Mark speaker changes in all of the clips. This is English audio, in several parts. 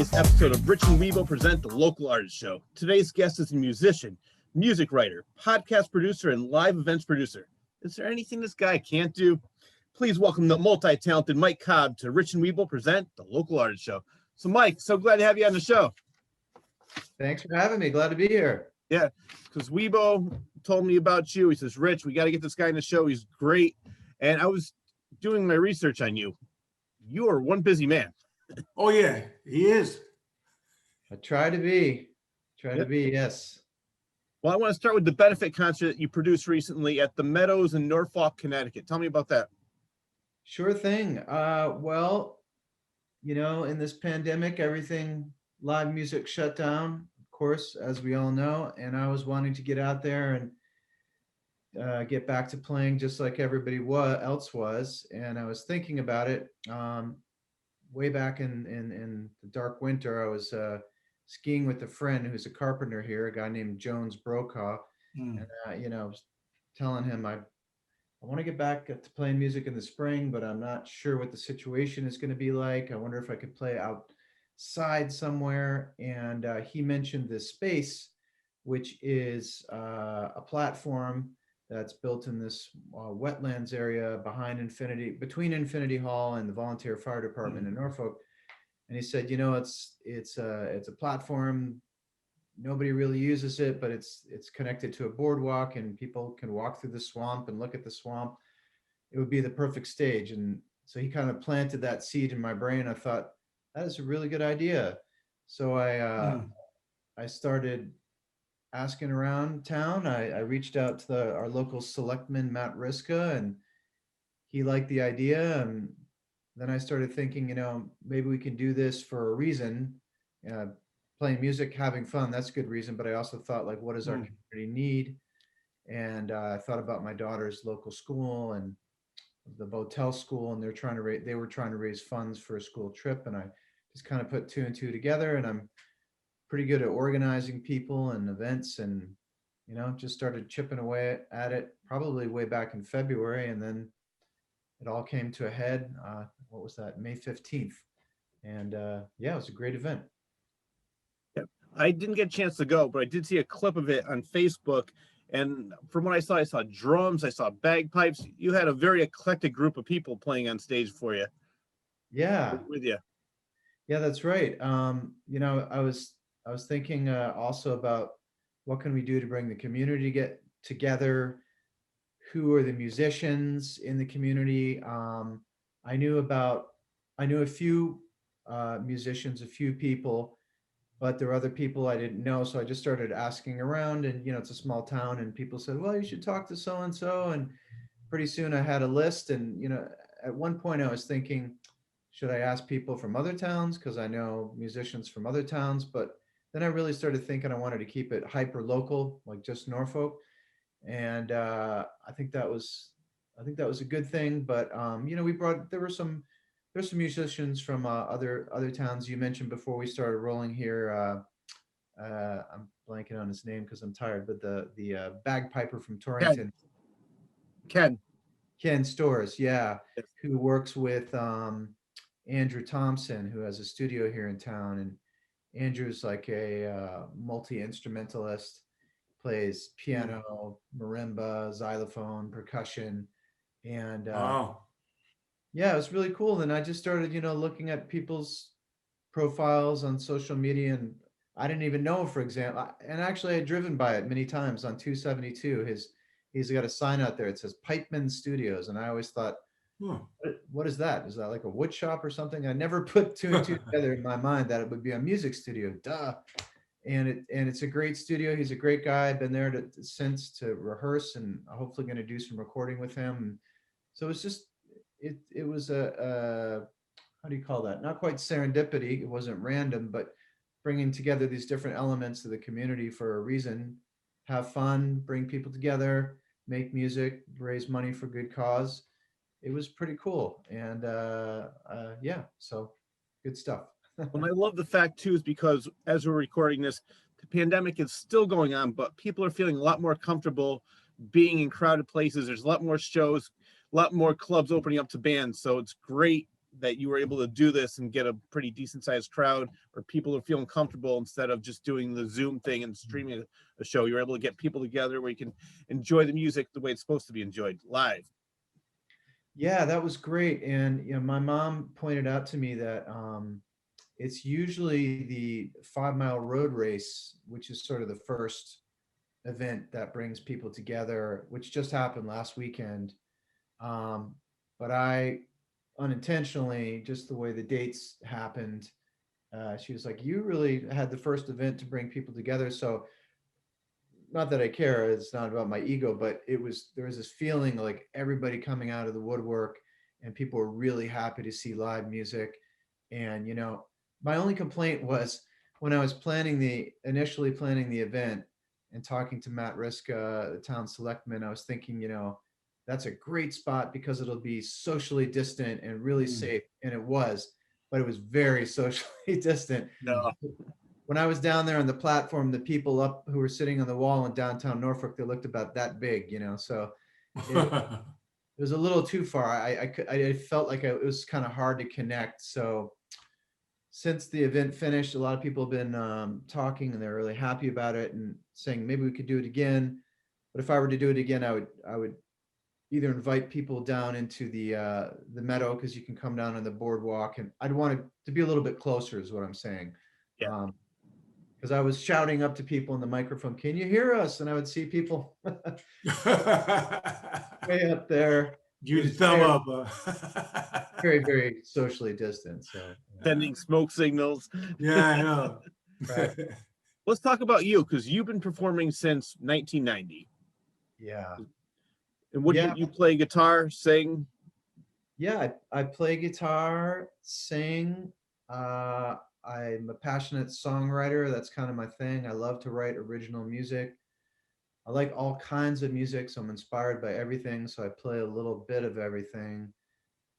Speaker 1: today's episode of Rich and Wibo present the Local Artist Show. Today's guest is a musician, music writer, podcast producer, and live events producer. Is there anything this guy can't do? Please welcome the multi-talented Mike Cobb to Rich and Wibo present the Local Artist Show. So Mike, so glad to have you on the show.
Speaker 2: Thanks for having me. Glad to be here.
Speaker 1: Yeah, because Wibo told me about you. He says, Rich, we got to get this guy in the show. He's great. And I was doing my research on you. You are one busy man.
Speaker 3: Oh, yeah, he is.
Speaker 2: I try to be. Yes.
Speaker 1: Well, I want to start with the benefit concert that you produced recently at the Meadows in Norfolk, Connecticut. Tell me about that.
Speaker 2: Sure thing. Well, you know, in this pandemic, everything, live music shut down, of course, as we all know. And I was wanting to get out there and get back to playing just like everybody else was. And I was thinking about it. Way back in the dark winter, I was skiing with a friend who's a carpenter here, a guy named Jones Brokaw. And, you know, I was telling him I want to get back to playing music in the spring, but I'm not sure what the situation is going to be like. I wonder if I could play outside somewhere. And he mentioned this space, which is a platform that's built in this wetlands area between Infinity Hall and the Volunteer Fire Department in Norfolk. And he said, you know, it's a platform. Nobody really uses it, but it's connected to a boardwalk and people can walk through the swamp and look at the swamp. It would be the perfect stage. And so he kind of planted that seed in my brain. I thought, that is a really good idea. So I started asking around town. I reached out to our local selectman, Matt Riska, and he liked the idea. And then I started thinking, you know, maybe we can do this for a reason. Playing music, having fun, that's a good reason. But I also thought, like, what does our community need? And I thought about my daughter's local school and the Botel school, and they were trying to raise funds for a school trip. And I just kind of put two and two together, and I'm pretty good at organizing people and events, and you know, just started chipping away at it probably way back in February, and then it all came to a head. What was that? May 15th. And yeah, it was a great event.
Speaker 1: Yeah, I didn't get a chance to go, but I did see a clip of it on Facebook. And from what I saw drums, I saw bagpipes. You had a very eclectic group of people playing on stage for you.
Speaker 2: Yeah.
Speaker 1: With you.
Speaker 2: Yeah, that's right. You know, I was thinking also about what can we do to bring the community to get together? Who are the musicians in the community? I knew a few musicians, a few people, but there were other people I didn't know. So I just started asking around, and, you know, it's a small town, and people said, well, you should talk to so-and-so. And pretty soon I had a list. And, you know, at one point I was thinking, should I ask people from other towns? Because I know musicians from other towns. But then I really started thinking I wanted to keep it hyper local, like just Norfolk. And I think that was a good thing. But you know, there's some musicians from other towns. You mentioned before we started rolling here. I'm blanking on his name because I'm tired. But the bagpiper from Torrington, Ken Storrs, yeah, who works with Andrew Thompson, who has a studio here in town. And Andrew's like a multi-instrumentalist, plays piano, marimba, xylophone, percussion. And
Speaker 3: Wow.
Speaker 2: yeah, it was really cool. And I just started, you know, looking at people's profiles on social media, and I didn't even know, for example, and actually I had driven by it many times on 272. He's got a sign out there. It says Pipeman Studios. And I always thought, what is that? Is that like a wood shop or something? I never put two and two together in my mind that it would be a music studio. Duh. And it's a great studio. He's a great guy. I've been there since to rehearse, and hopefully going to do some recording with him. So it's just, it was a how do you call that? Not quite serendipity. It wasn't random, but bringing together these different elements of the community for a reason. Have fun, bring people together, make music, raise money for good cause. It was pretty cool. And yeah, so good stuff.
Speaker 1: Well, I love the fact too, is because as we're recording this, the pandemic is still going on, but people are feeling a lot more comfortable being in crowded places. There's a lot more shows, a lot more clubs opening up to bands. So it's great that you were able to do this and get a pretty decent sized crowd, or people are feeling comfortable instead of just doing the Zoom thing and streaming a show. You're able to get people together where you can enjoy the music the way it's supposed to be enjoyed live.
Speaker 2: Yeah, that was great. And my mom pointed out to me that it's usually the 5 Mile road race, which is sort of the first event that brings people together, which just happened last weekend. But I unintentionally, just the way the dates happened, she was like, you really had the first event to bring people together. So not that I care, it's not about my ego, but there was this feeling like everybody coming out of the woodwork, and people were really happy to see live music. And my only complaint was when I was initially planning the event and talking to Matt Riska, the town selectman, I was thinking, that's a great spot because it'll be socially distant and really safe. And it was, but it was very socially distant.
Speaker 1: No.
Speaker 2: When I was down there on the platform, the people up who were sitting on the wall in downtown Norfolk, they looked about that big, so it was a little too far. I felt like it was kind of hard to connect. So since the event finished, a lot of people have been talking, and they're really happy about it and saying maybe we could do it again. But if I were to do it again, I would either invite people down into the meadow, because you can come down on the boardwalk, and I'd want it to be a little bit closer is what I'm saying.
Speaker 1: Yeah.
Speaker 2: Because I was shouting up to people in the microphone, can you hear us? And I would see people way up there.
Speaker 3: Give you the thumb up.
Speaker 2: Very, very socially distant. So
Speaker 1: Sending smoke signals.
Speaker 3: Yeah, I know.
Speaker 2: right.
Speaker 1: Let's talk about you, because you've been performing since 1990.
Speaker 2: Yeah.
Speaker 1: And what
Speaker 2: Yeah.
Speaker 1: you play guitar, sing?
Speaker 2: Yeah, I play guitar, sing. I'm a passionate songwriter. That's kind of my thing. I love to write original music. I like all kinds of music, so I'm inspired by everything. So I play a little bit of everything,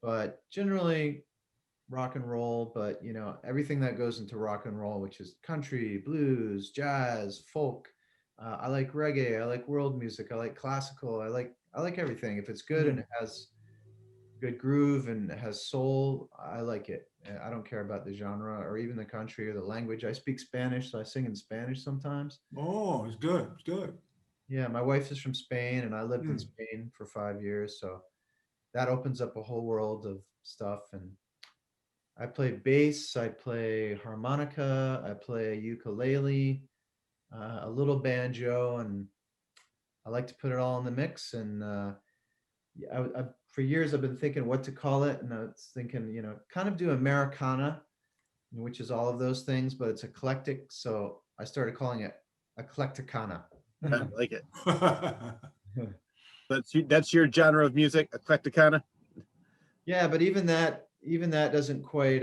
Speaker 2: but generally rock and roll. But everything that goes into rock and roll, which is country, blues, jazz, folk. I like reggae. I like world music. I like classical. I like everything. If it's good and it has good groove and it has soul, I like it. I don't care about the genre or even the country or the language. I speak Spanish, so I sing in Spanish sometimes.
Speaker 3: Oh, it's good. It's good.
Speaker 2: Yeah, my wife is from Spain, and I lived in Spain for 5 years, so that opens up a whole world of stuff. And I play bass, I play harmonica, I play ukulele, a little banjo, and I like to put it all in the mix. And for years I've been thinking what to call it, and I was thinking, kind of do Americana, which is all of those things, but it's eclectic. So I started calling it Eclecticana.
Speaker 1: I like it. That's your genre of music, eclecticana.
Speaker 2: Yeah, but even that doesn't quite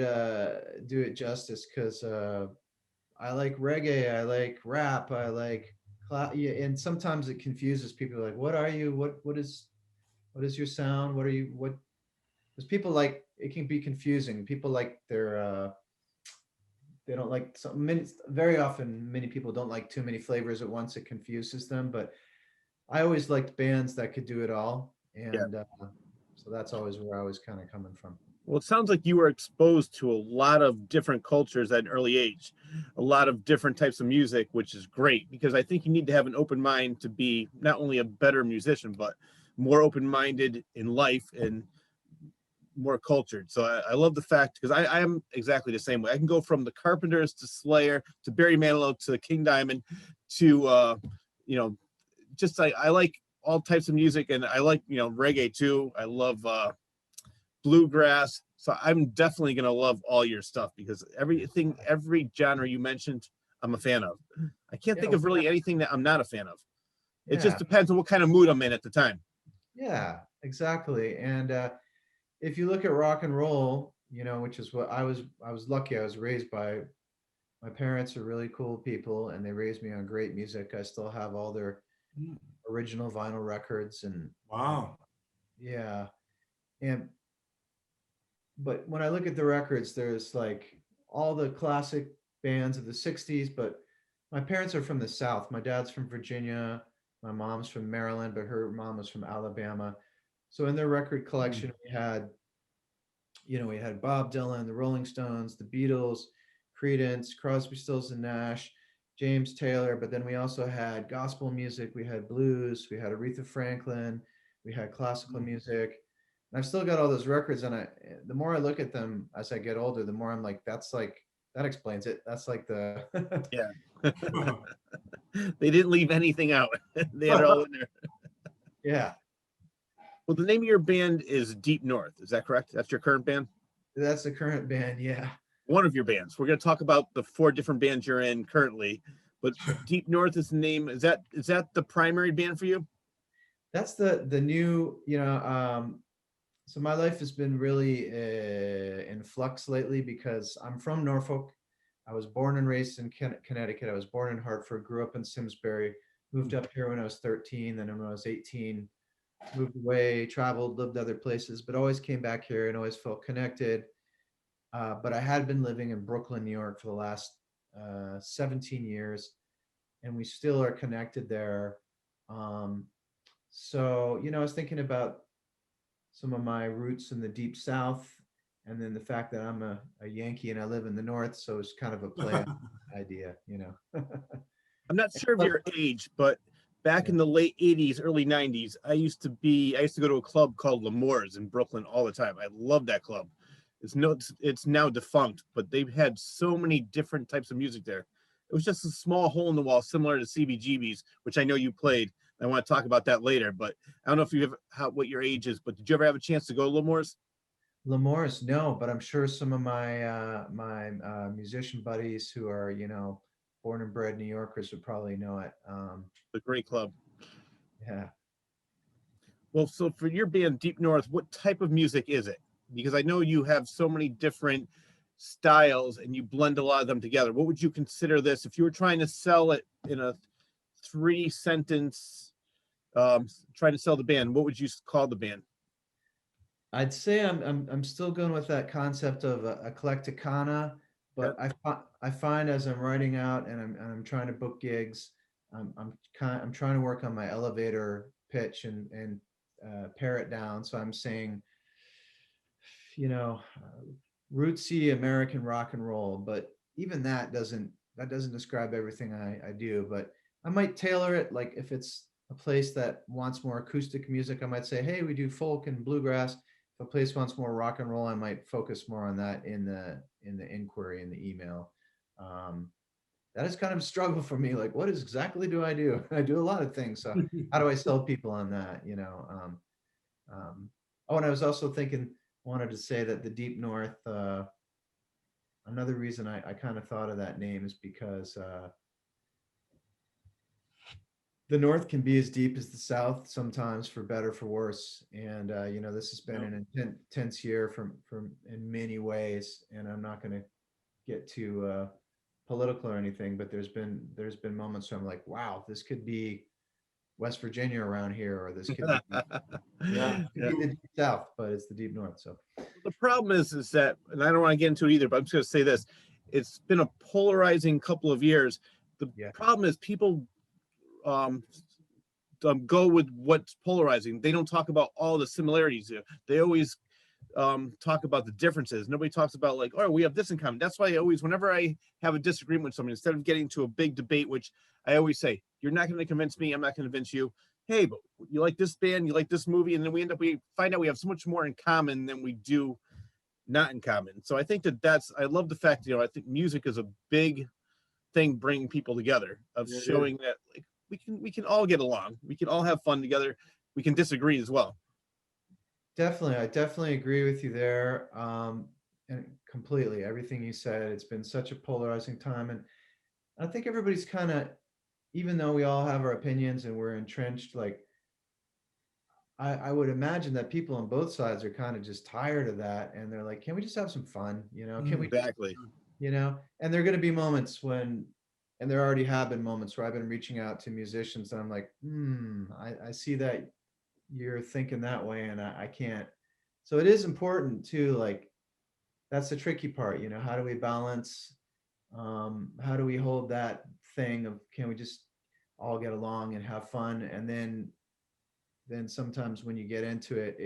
Speaker 2: do it justice, because I like reggae, I like rap, I like yeah, and sometimes it confuses people. Like, what are you? What is your sound? What are you? What? Because people like, it can be confusing. People like they don't like very often many people don't like too many flavors at once. It confuses them. But I always liked bands that could do it all, and so that's always where I was kind of coming from.
Speaker 1: Well, it sounds like you were exposed to a lot of different cultures at an early age, a lot of different types of music, which is great, because I think you need to have an open mind to be not only a better musician, but more open-minded in life and more cultured. So I love the fact, because I am exactly the same way. I can go from the Carpenters to Slayer to Barry Manilow to King Diamond to, just I like all types of music, and I like, reggae too. I love bluegrass. So I'm definitely going to love all your stuff, because every genre you mentioned, I'm a fan of. I can't think of really anything that I'm not a fan of. It just depends on what kind of mood I'm in at the time.
Speaker 2: Yeah, exactly. And if you look at rock and roll, which is what I was lucky. I was raised by, my parents are really cool people, and they raised me on great music. I still have all their original vinyl records, and
Speaker 3: Wow.
Speaker 2: yeah. But when I look at the records, there's like all the classic bands of the 60s, but my parents are from the South. My dad's from Virginia. My mom's from Maryland, but her mom was from Alabama. So in their record collection, we had We had Bob Dylan, the Rolling Stones, the Beatles, Creedence, Crosby, Stills and Nash, James Taylor. But then we also had gospel music, we had blues, we had Aretha Franklin, we had classical music. And I've still got all those records. And the more I look at them as I get older, the more I'm like, that explains it. That's like the,
Speaker 1: Yeah. They didn't leave anything out. They had it all in there.
Speaker 2: yeah,
Speaker 1: Well, the name of your band is Deep North. Is that correct? That's your current band?
Speaker 2: that's the current band. Yeah.
Speaker 1: One of your bands. We're going to talk about the 4 different bands you're in currently, but Deep North is the name. Is that the primary band for you?
Speaker 2: That's the new, so my life has been really in flux lately because I'm from Norfolk. I was born and raised in Connecticut. I was born in Hartford, grew up in Simsbury, moved up here when I was 13. Then when I was 18, moved away, traveled, lived other places, but always came back here and always felt connected. But I had been living in Brooklyn, New York for the last 17 years, and we still are connected there. So, I was thinking about some of my roots in the deep South, and then the fact that I'm a Yankee and I live in the North. So it's kind of a play idea.
Speaker 1: I'm not sure of your age, but back in the late 80s, early 90s, I used to go to a club called L'Amour's in Brooklyn all the time. I love that club. It's now defunct, but they've had so many different types of music there. It was just a small hole in the wall, similar to CBGB's, which I know you played. I want to talk about that later, but I don't know if you have what your age is, but did you ever have a chance to go to L'Amour's?
Speaker 2: L'Amour's, no, but I'm sure some of my musician buddies who are, born and bred New Yorkers would probably know it.
Speaker 1: The great club.
Speaker 2: Yeah.
Speaker 1: Well, so for your band, Deep North, what type of music is it? Because I know you have so many different styles and you blend a lot of them together. What would you consider this if you were trying to sell it in a 3-sentence, trying to sell the band? What would you call the band?
Speaker 2: I'd say I'm still going with that concept of eclecticana, but I find as I'm writing out and I'm trying to book gigs, I'm trying to work on my elevator pitch and pare it down. So I'm saying, rootsy American rock and roll, but even that doesn't describe everything I do. But I might tailor it, like if it's a place that wants more acoustic music, I might say, hey, we do folk and bluegrass. If a place wants more rock and roll, I might focus more on that in the inquiry in the email. That is kind of a struggle for me. Like, what exactly do I do? I do a lot of things. So how do I sell people on that? Oh, and I was also wanted to say that the Deep North, another reason I kind of thought of that name is because the North can be as deep as the South sometimes, for better, for worse. And this has been an intense year from in many ways. And I'm not going to get too political or anything, but there's been moments where I'm like, wow, this could be West Virginia around here, or this could be
Speaker 3: Yeah.
Speaker 2: the Deep South, but it's the Deep North. So
Speaker 1: The problem is that, and I don't want to get into it either, but I'm just going to say this: it's been a polarizing couple of years. The problem is people go with what's polarizing. They don't talk about all the similarities. They always talk about the differences. Nobody talks about like, oh, we have this in common. That's why I always, whenever I have a disagreement with somebody, instead of getting to a big debate, which I always say, you're not going to convince me, I'm not going to convince you. Hey, but you like this band, you like this movie, and then we find out we have so much more in common than we do not in common. So I think I love the fact, I think music is a big thing bringing people together, of showing that like we can all get along, we can all have fun together, we can disagree as well.
Speaker 2: definitely, I definitely agree with you there. And completely, everything you said, it's been such a polarizing time. And I think everybody's kind of, even though we all have our opinions and we're entrenched, like I would imagine that people on both sides are kind of just tired of that. And they're like, can we just have some fun? Can we,
Speaker 1: Exactly.
Speaker 2: and there are going to be moments when, and there already have been moments where I've been reaching out to musicians and I'm like, I see that you're thinking that way and I can't. So it is important too, like that's the tricky part, how do we balance, how do we hold that thing of, can we just all get along and have fun? And then sometimes when you get into it,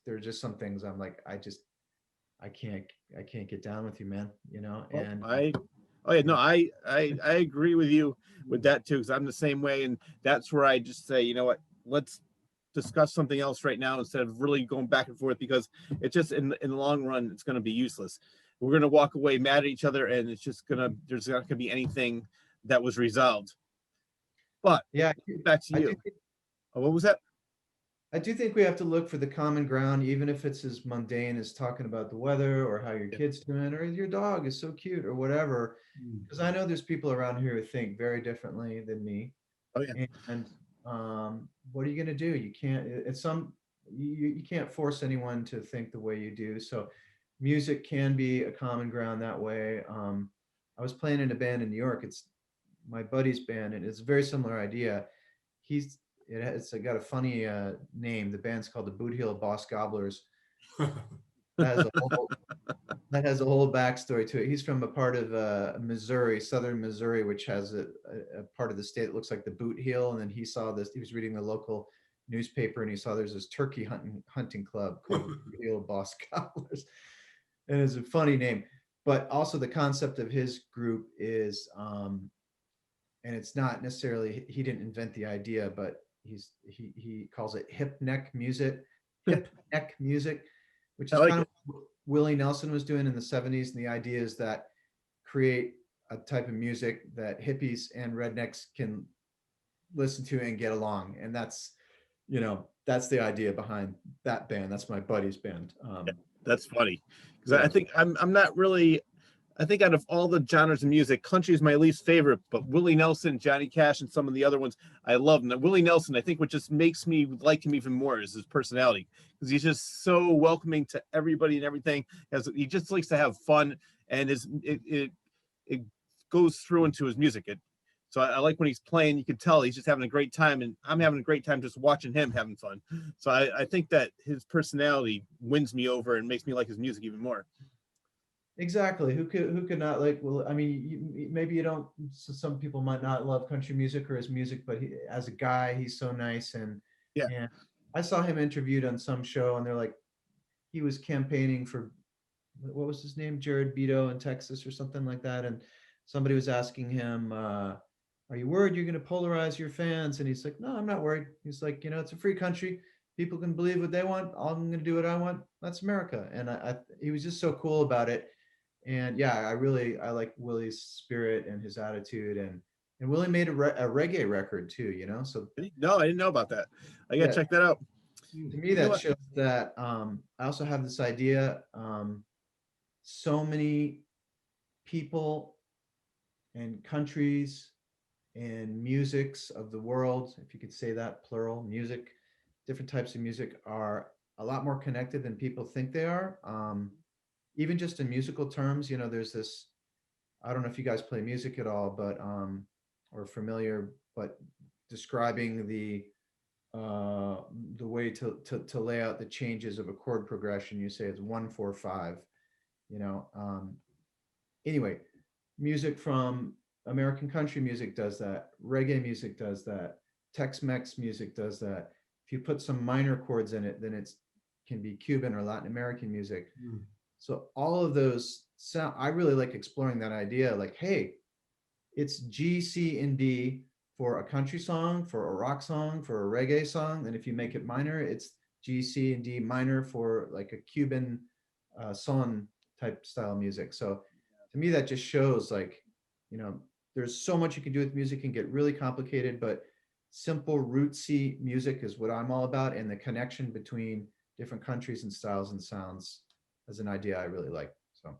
Speaker 2: there's just some things I'm like, I can't get down with you, man. You know,
Speaker 1: Well,
Speaker 2: and
Speaker 1: oh yeah, no, I agree with you with that too, because I'm the same way, and that's where I just say, you know what, let's discuss something else right now instead of really going back and forth, because it's just in the long run it's going to be useless. We're going to walk away mad at each other, and it's just there's not going to be anything that was resolved. But
Speaker 2: yeah,
Speaker 1: back to
Speaker 2: I do
Speaker 1: you. Oh, what was that?
Speaker 2: I do think we have to look for the common ground, even if it's as mundane as talking about the weather or how your
Speaker 1: Yeah.
Speaker 2: kid's doing or your dog is so cute or whatever. Because I know there's people around here who think very differently than me.
Speaker 1: Oh yeah,
Speaker 2: And what are you going to do? You can't, it's some, you can't force anyone to think the way you do. So music can be a common ground that way. I was playing in a band in New York. It's my buddy's band, and it's a very similar idea. He's it's got a funny name. The band's called the Boot Heel Boss Gobblers. That has a whole that has a whole backstory to it. He's from a part of Missouri, southern Missouri, which has a part of the state that looks like the Boot Heel. And then he saw this. He was reading the local newspaper, and he saw there's this turkey hunting club called the Boot Heel Boss Gobblers, and it's a funny name. But also the concept of his group is, and it's not necessarily he didn't invent the idea, but he calls it hip neck music, which
Speaker 1: I
Speaker 2: is
Speaker 1: like
Speaker 2: kind
Speaker 1: it.
Speaker 2: of what Willie Nelson was doing in the 70s. And the idea is that create a type of music that hippies and rednecks can listen to and get along. And that's, that's the idea behind that band. That's my buddy's band.
Speaker 1: That's funny, because
Speaker 2: Yeah.
Speaker 1: I think I'm not really. I think out of all the genres of music, country is my least favorite, but Willie Nelson, Johnny Cash, and some of the other ones, I love them. Willie Nelson, I think what just makes me like him even more is his personality, because he's just so welcoming to everybody and everything. He just likes to have fun, and it goes through into his music. So I like when he's playing, you can tell he's just having a great time, and I'm having a great time just watching him having fun. So I think that his personality wins me over and makes me like his music even more.
Speaker 2: Exactly. Who could not like? Well, I mean, maybe you don't. Some people might not love country music or his music, but as a guy, he's so nice. And
Speaker 1: Yeah.
Speaker 2: and I saw him interviewed on some show, and they're like, he was campaigning for what was his name, Jared Beto in Texas or something like that. And somebody was asking him, "Are you worried you're going to polarize your fans?" And he's like, "No, I'm not worried." He's like, "It's a free country. People can believe what they want. I'm going to do what I want. That's America." And he was just so cool about it. And yeah, I like Willie's spirit and his attitude, and Willie made a reggae record too, So
Speaker 1: No, I didn't know about that. I gotta
Speaker 2: yeah,
Speaker 1: check that out.
Speaker 2: to me
Speaker 1: You know
Speaker 2: that
Speaker 1: what?
Speaker 2: shows that I also have this idea. So many people and countries and musics of the world, if you could say that, plural, music, different types of music are a lot more connected than people think they are. Even just in musical terms, there's this, I don't know if you guys play music at all, but or familiar, but describing the way to lay out the changes of a chord progression, you say it's 1 4 5. Anyway, music from American country music does that. Reggae music does that. Tex-Mex music does that. If you put some minor chords in it, then it's can be Cuban or Latin American music. So all of those sound, I really like exploring that idea. Like, hey, it's G, C, and D for a country song, for a rock song, for a reggae song. And if you make it minor, it's G, C, and D minor for like a Cuban son type style music. So to me, that just shows like, there's so much you can do with music and get really complicated, but simple rootsy music is what I'm all about. And the connection between different countries and styles and sounds as an idea I really like. So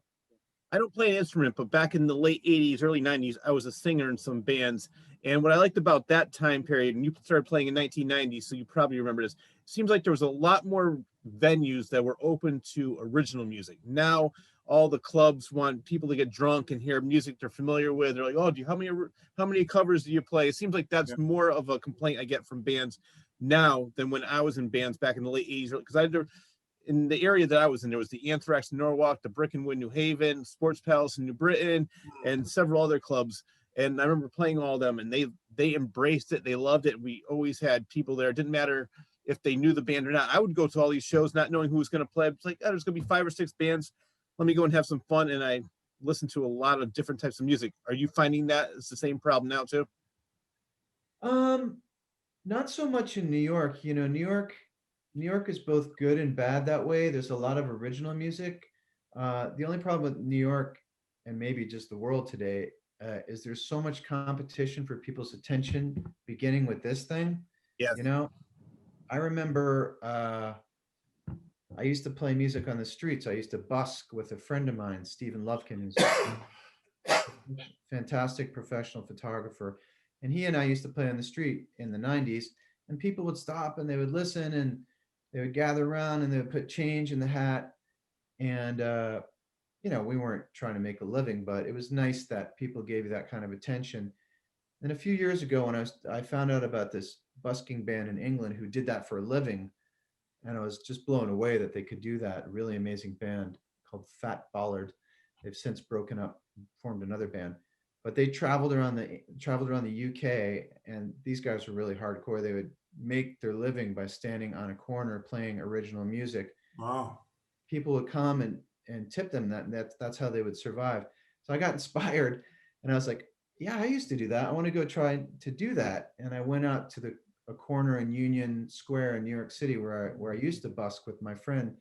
Speaker 1: I don't play an instrument, but back in the late 80s, early 90s, I was a singer in some bands. And what I liked about that time period, and you started playing in 1990, so you probably remember this, it seems like there was a lot more venues that were open to original music. Now, all the clubs want people to get drunk and hear music they're familiar with. They're like, "Oh, how many covers do you play?" It seems like that's more of a complaint I get from bands now than when I was in bands back in the late 80s, because in the area that I was in, there was the Anthrax in Norwalk, the Brick and Wood New Haven, Sports Palace in New Britain, and several other clubs. And I remember playing all of them, and they embraced it. They loved it. We always had people there. It didn't matter if they knew the band or not. I would go to all these shows not knowing who was going to play. It's like, oh, there's going to be 5 or 6 bands. let me go and have some fun, and I listen to a lot of different types of music. Are you finding that it's the same problem now too?
Speaker 2: Um, Not so much in New York. New York is both good and bad that way. There's a lot of original music. The only problem with New York and maybe just the world today is there's so much competition for people's attention, beginning with this thing.
Speaker 1: Yes.
Speaker 2: You know, I remember I used to play music on the streets. I used to busk with a friend of mine, Stephen Lufkin, who's a fantastic professional photographer. And he and I used to play on the street in the 90s, and people would stop and they would listen and they would gather around and they would put change in the hat. And, we weren't trying to make a living, but it was nice that people gave you that kind of attention. And a few years ago, when I found out about this busking band in England who did that for a living, and I was just blown away that they could do that. A really amazing band called Fat Bollard. They've since broken up, formed another band, but they traveled around the UK, and these guys were really hardcore. They would make their living by standing on a corner playing original music.
Speaker 3: Wow.
Speaker 2: People would come and tip them that's how they would survive. So I got inspired, and I was like, yeah, I used to do that. I want to go try to do that. And I went out to a corner in Union Square in New York City where I used to busk with my friend.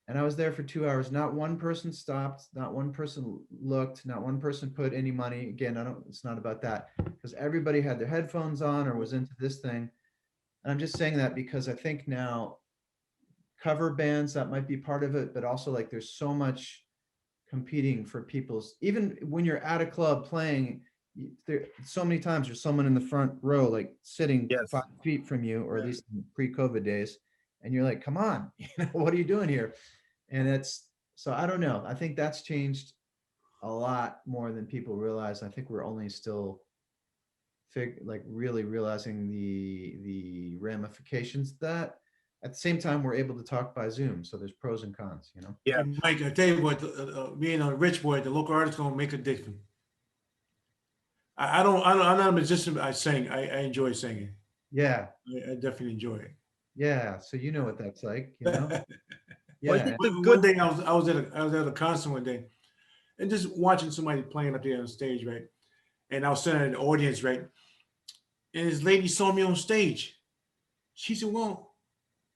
Speaker 2: And I was there for 2 hours. Not one person stopped, not one person looked, not one person put any money. Again, it's not about that, because everybody had their headphones on or was into this thing. And I'm just saying that because I think now cover bands, that might be part of it, but also like there's so much competing for people's, even when you're at a club playing, there so many times there's someone in the front row like sitting
Speaker 1: Yes.
Speaker 2: 5 feet from you, or at least in pre-COVID days, and you're like, come on, what are you doing here? And it's, so I don't know, I think that's changed a lot more than people realize. I think we're only still really realizing the ramifications of that. At the same time, we're able to talk by Zoom, so there's pros and cons.
Speaker 1: Yeah.
Speaker 3: And Mike, I tell you what, being a rich boy, the local artist gonna make a difference. I'm not a musician. I sing. I enjoy singing.
Speaker 2: Yeah,
Speaker 3: I definitely enjoy it.
Speaker 2: yeah. So you know what that's like,
Speaker 1: Well, I
Speaker 2: Yeah,
Speaker 1: think the
Speaker 3: One
Speaker 1: good
Speaker 3: day I was at a concert one day, and just watching somebody playing up there on stage, right? And I was sitting in the audience, right? And this lady saw me on stage. She said, "Well,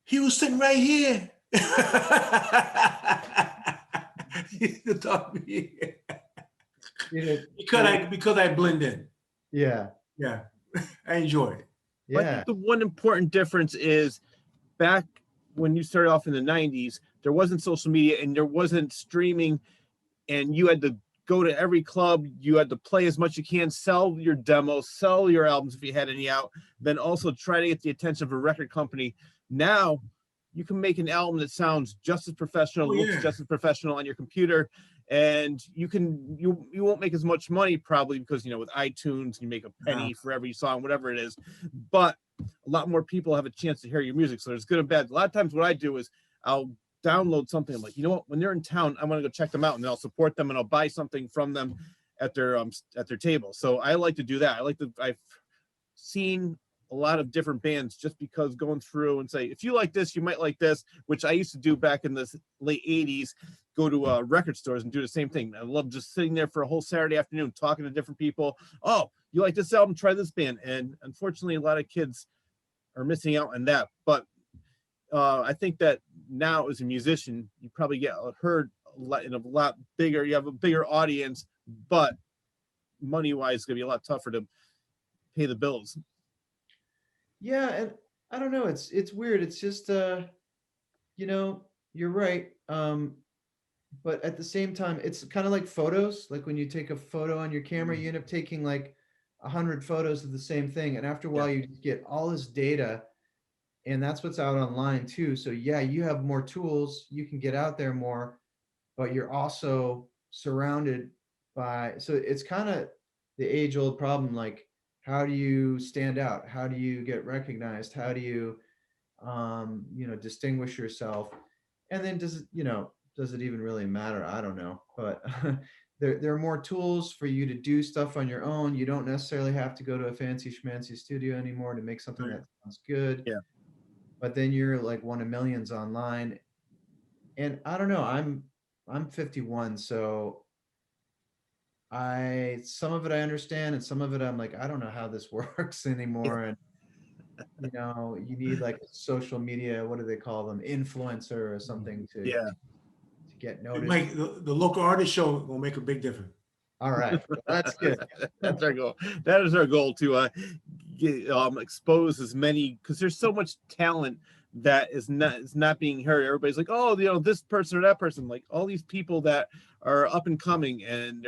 Speaker 3: he was sitting right here." He taught me because I blend in.
Speaker 2: yeah,
Speaker 3: Yeah, I enjoy it.
Speaker 1: I
Speaker 2: yeah,
Speaker 1: think the one important difference is back when you started off in the 90s, there wasn't social media and there wasn't streaming, and you had to go to every club. You had to play as much as you can, sell your demos, sell your albums if you had any out, then also try to get the attention of a record company. Now you can make an album that sounds just as professional, looks just as professional on your computer, and you won't make as much money probably because with iTunes you make a penny for every song, whatever it is, but a lot more people have a chance to hear your music. So there's good and bad. A lot of times what I do is I'll download something. I'm like, you know what, when they're in town, I want to go check them out, and then I'll support them and I'll buy something from them at their table. So I like to do that. I've seen a lot of different bands just because going through and say, if you like this, you might like this, which I used to do back in the late 80s, go to record stores and do the same thing. I love just sitting there for a whole Saturday afternoon, talking to different people. Oh, you like this album? Try this band. And unfortunately, a lot of kids are missing out on that. But I think that now as a musician, you probably get heard in a lot bigger, you have a bigger audience, but money-wise, it's going to be a lot tougher to pay the bills.
Speaker 2: yeah. And I don't know, it's weird. It's just you're right. But at the same time, it's kind of like photos. Like when you take a photo on your camera, you end up taking like 100 photos of the same thing, and after a while, you get all this data, and that's what's out online too. So yeah, you have more tools, you can get out there more, but you're also surrounded by. So it's kind of the age-old problem. Like, how do you stand out? How do you get recognized? How do you, distinguish yourself? And then does it even really matter? I don't know, but there are more tools for you to do stuff on your own. You don't necessarily have to go to a fancy schmancy studio anymore to make something that sounds good.
Speaker 1: Yeah.
Speaker 2: But then you're like one of millions online. And I don't know, I'm I'm 51, so some of it I understand, and some of it I'm like, I don't know how this works anymore. And you need like a social media, what do they call them, influencer or something to
Speaker 1: Yeah,
Speaker 2: get
Speaker 3: And
Speaker 2: noticed.
Speaker 3: Mike, the local artist show will make a big difference.
Speaker 2: All right, that's good.
Speaker 1: that's our goal. That is our goal to expose as many, because there's so much talent that is not being heard. Everybody's like, oh, this person or that person, like all these people that are up and coming, and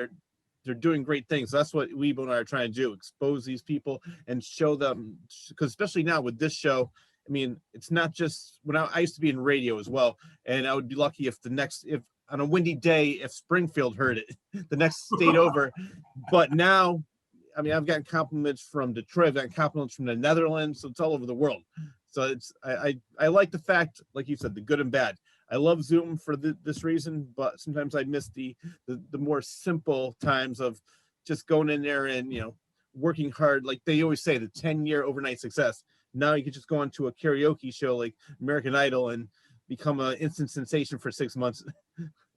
Speaker 1: they're doing great things. So that's what Wibo and I are trying to do: expose these people and show them. Because especially now with this show, I mean, it's not just when I used to be in radio as well, and I would be lucky if on a windy day, if Springfield heard it, the next state over. But now, I mean, I've gotten compliments from Detroit, I've gotten compliments from the Netherlands, so it's all over the world. So I like the fact, like you said, the good and bad. I love Zoom for this reason, but sometimes I miss the more simple times of just going in there and working hard. Like they always say, the 10-year overnight success. Now you can just go onto a karaoke show like American Idol and become an instant sensation for 6 months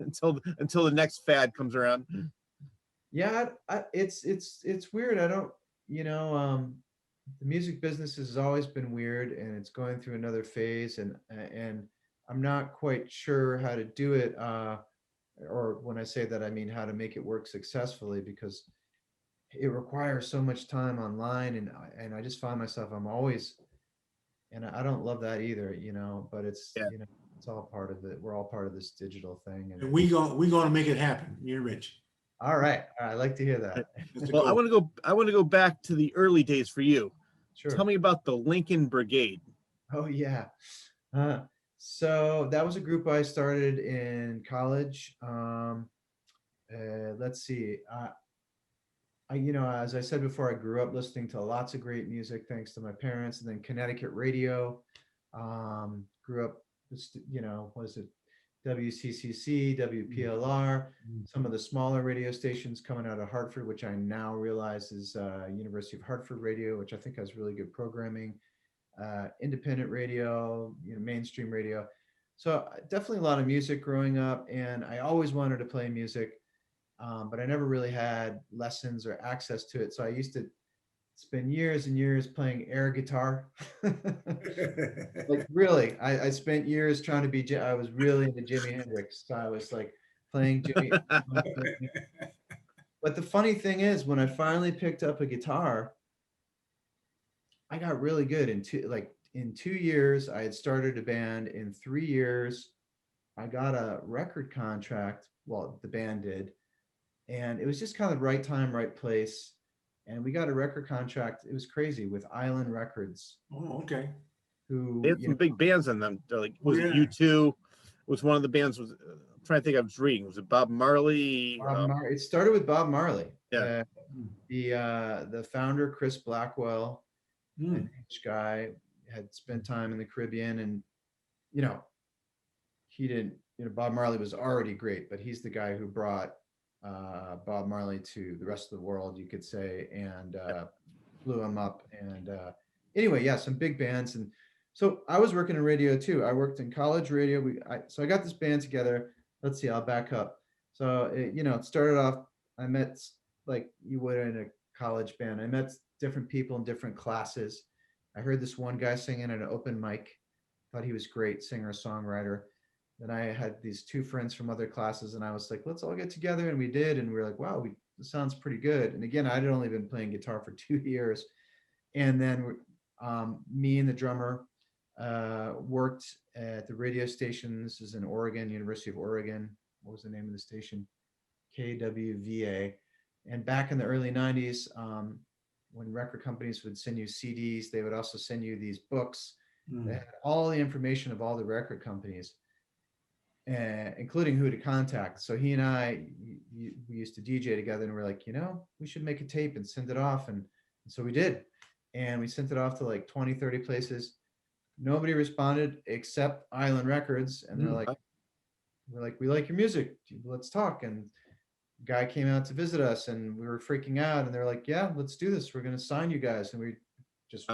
Speaker 1: until the next fad comes around.
Speaker 2: Yeah, it's weird. I don't, the music business has always been weird, and it's going through another phase, and I'm not quite sure how to do it. Or when I say that, I mean how to make it work successfully, because it requires so much time online, and I just find myself I'm always, and I don't love that either, but it's
Speaker 1: Yeah.
Speaker 2: it's all part of it. We're all part of this digital thing,
Speaker 3: And we gonna make it happen. You're rich.
Speaker 2: all right, I like to hear that.
Speaker 3: That's the
Speaker 1: Well,
Speaker 3: goal.
Speaker 1: I want to go back to the early days for you.
Speaker 2: Sure.
Speaker 1: Tell me about the Lincoln Brigade.
Speaker 2: Oh yeah. Uh, so that was a group I started in college. Let's see. As I said before, I grew up listening to lots of great music thanks to my parents, and then Connecticut radio. Grew up, was it WCCC, WPLR, some of the smaller radio stations coming out of Hartford, which I now realize is University of Hartford Radio, which I think has really good programming. Independent radio, mainstream radio. So definitely a lot of music growing up, and I always wanted to play music, but I never really had lessons or access to it. So I used to spend years and years playing air guitar. Like really, I spent years trying to be. I was really into Jimi Hendrix, so I was like playing Jimi. But the funny thing is, when I finally picked up a guitar, I got really good in 2 years. I had started a band. In 3 years, I got a record contract. Well, the band did, and it was just kind of right time, right place. And we got a record contract. It was crazy, with Island Records,
Speaker 3: Oh, okay.
Speaker 1: They
Speaker 2: who,
Speaker 1: had some big bands in them. They're like, was it
Speaker 3: Yeah.
Speaker 1: U2? Was one of the bands? I'm trying to think. I was reading. Was it Bob Marley?
Speaker 2: It started with Bob Marley.
Speaker 1: Yeah.
Speaker 2: The founder, Chris Blackwell,
Speaker 3: Mm.
Speaker 2: an English guy, had spent time in the Caribbean, and you know, he didn't. Bob Marley was already great, but he's the guy who brought Bob Marley to the rest of the world, you could say, and blew him up. And anyway, yeah, some big bands. And so I was working in radio too. I worked in college radio. So I got this band together. Let's see, I'll back up. So it started off. I met, like you would in a college band. I met different people in different classes. I heard this one guy singing at an open mic. Thought he was great, singer songwriter. Then I had these two friends from other classes, and I was like, let's all get together. And we did. And we were like, wow, this sounds pretty good. And again, I'd only been playing guitar for 2 years. And then me and the drummer worked at the radio station. This is in Oregon, University of Oregon. What was the name of the station? KWVA. And back in the early 90s, when record companies would send you CDs, they would also send you these books that had all the information of all the record companies, including who to contact. So he and I, we used to DJ together, and we're like, we should make a tape and send it off. And so we did. And we sent it off to like 20, 30 places. Nobody responded except Island Records. And they're like, we like your music. Let's talk. And guy came out to visit us, and we were freaking out. And they're like, yeah, let's do this. We're going to sign you guys. And we just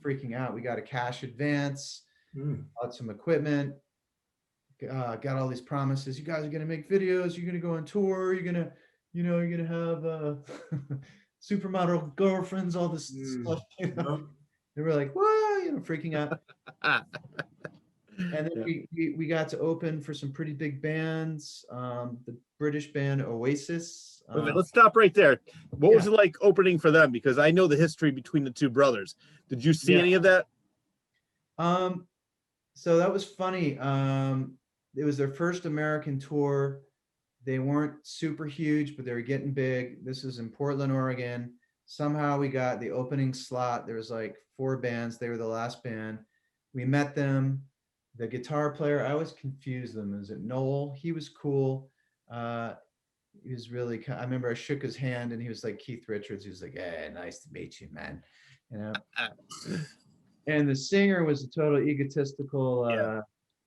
Speaker 2: freaking out. We got a cash advance, bought some equipment, got all these promises. You guys are gonna make videos. You're gonna go on tour. You're gonna have supermodel girlfriends. All this stuff.
Speaker 3: No.
Speaker 2: And we're like, what? Freaking out. And then
Speaker 1: Yeah.
Speaker 2: we got to open for some pretty big bands. The British band Oasis.
Speaker 1: Wait a minute, let's stop right there. What was
Speaker 2: Yeah.
Speaker 1: it like opening for them? Because I know the history between the two brothers. Did you see
Speaker 2: Yeah.
Speaker 1: any of that?
Speaker 2: So that was funny. It was their first American tour. They weren't super huge, but they were getting big. This is in Portland, Oregon. Somehow we got the opening slot. There was like 4 bands. They were the last band. We met them. The guitar player, I always confuse them. Is it Noel? He was cool. He was really, I remember I shook his hand and he was like Keith Richards. He was like, "Hey, nice to meet you, man." You know? And the singer was a total egotistical.
Speaker 1: Yeah.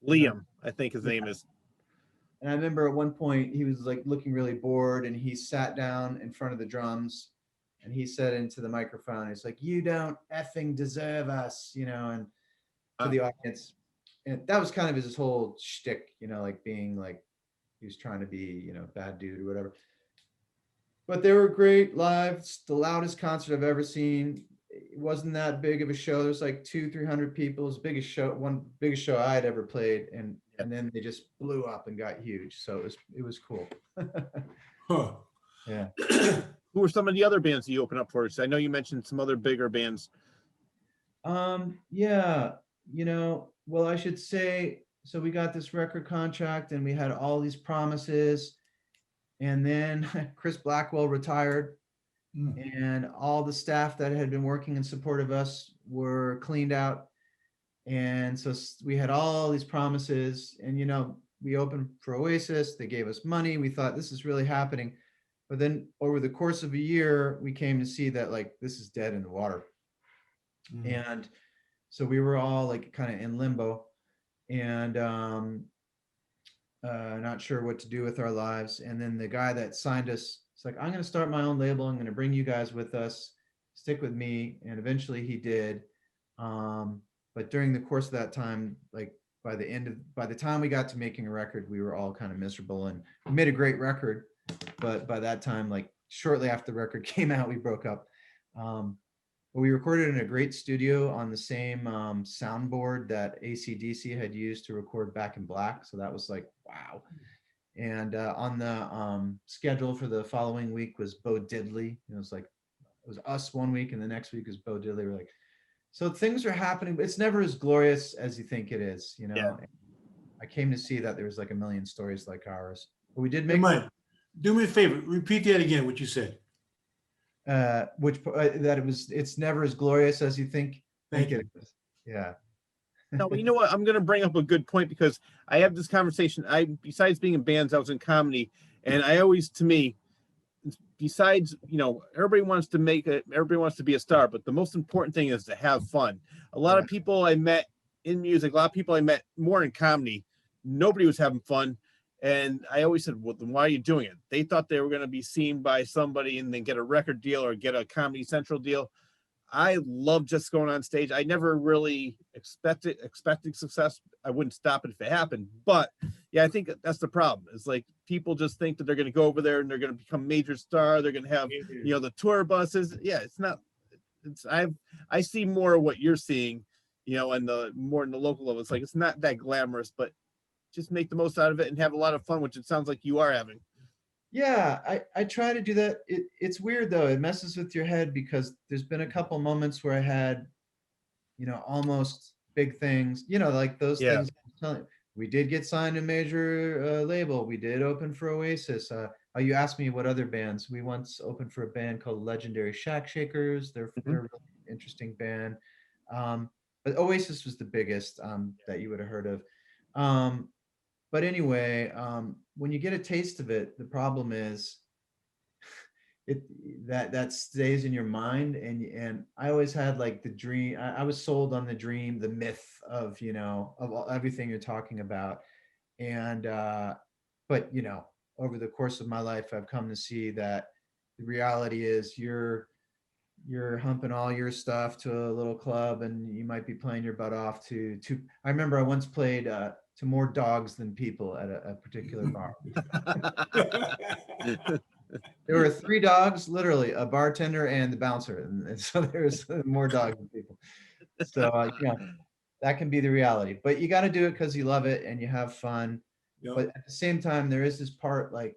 Speaker 1: Liam, I think his name is.
Speaker 2: And I remember at one point he was like looking really bored and he sat down in front of the drums and he said into the microphone, he's like, "You don't effing deserve us," and to the audience. And that was kind of his whole shtick, like being like, he was trying to be, bad dude or whatever. But they were great live. It's the loudest concert I've ever seen. It wasn't that big of a show. There's like 200-300 people. It was the biggest show I had ever played. And then they just blew up and got huge. So it was cool.
Speaker 3: Huh.
Speaker 2: Yeah.
Speaker 1: Who were some of the other bands that you opened up for? I know you mentioned some other bigger bands.
Speaker 2: Yeah, well, I should say, so we got this record contract and we had all these promises. And then Chris Blackwell retired. And all the staff that had been working in support of us were cleaned out. And so we had all these promises and, we opened for Oasis. They gave us money. We thought this is really happening. But then over the course of a year, we came to see that like, this is dead in the water. And so we were all like kind of in limbo and not sure what to do with our lives. And then the guy that signed us, it's like, "I'm going to start my own label. I'm going to bring you guys with us, stick with me." And eventually he did. But during the course of that time, like by the time we got to making a record, we were all kind of miserable and we made a great record. But by that time, like shortly after the record came out, we broke up. But we recorded in a great studio on the same soundboard that AC/DC had used to record Back in Black. So that was like, wow. And on the schedule for the following week was Bo Diddley. It was us one week and the next week was Bo Diddley. We're like, so things are happening, but it's never as glorious as you think it is,
Speaker 1: Yeah.
Speaker 2: I came to see that there was like a million stories like ours. But we did
Speaker 3: Hey,
Speaker 2: make
Speaker 3: Mike, do me a favor. Repeat that again, what you said.
Speaker 2: it's never as glorious as you think
Speaker 3: Thank you.
Speaker 2: it is. Yeah.
Speaker 1: No, you know what? I'm going to bring up a good point because I have this conversation. Besides being in bands, I was in comedy, and I always, to me, besides, everybody wants to everybody wants to be a star, but the most important thing is to have fun. A lot of people I met in music, a lot of people I met more in comedy, nobody was having fun. And I always said, well, then why are you doing it? They thought they were going to be seen by somebody and then get a record deal or get a Comedy Central deal. I love just going on stage. I never really expected success. I wouldn't stop it if it happened. But yeah, I think that's the problem. It's like people just think that they're going to go over there and they're going to become major star. They're going to have, the tour buses. Yeah, it's not. I see more of what you're seeing, and the more in the local level. It's like it's not that glamorous, but just make the most out of it and have a lot of fun, which it sounds like you are having.
Speaker 2: Yeah, I try to do that. It's weird though. It messes with your head because there's been a couple moments where I had, almost big things, like those things. We did get signed to a major label. We did open for Oasis. You asked me what other bands. We once opened for a band called Legendary Shack Shakers. They're a really interesting band. But Oasis was the biggest that you would have heard of. But anyway, when you get a taste of it, the problem is that stays in your mind. And I always had like the dream. I was sold on the dream, the myth of, of everything you're talking about. And, but, over the course of my life, I've come to see that the reality is you're humping all your stuff to a little club and you might be playing your butt off to I remember I once played more dogs than people at a particular bar. There were 3 dogs, literally, a bartender and the bouncer, and so there's more dogs than people. So that can be the reality. But you got to do it because you love it and you have fun.
Speaker 3: Yep.
Speaker 2: But at the same time, there is this part like,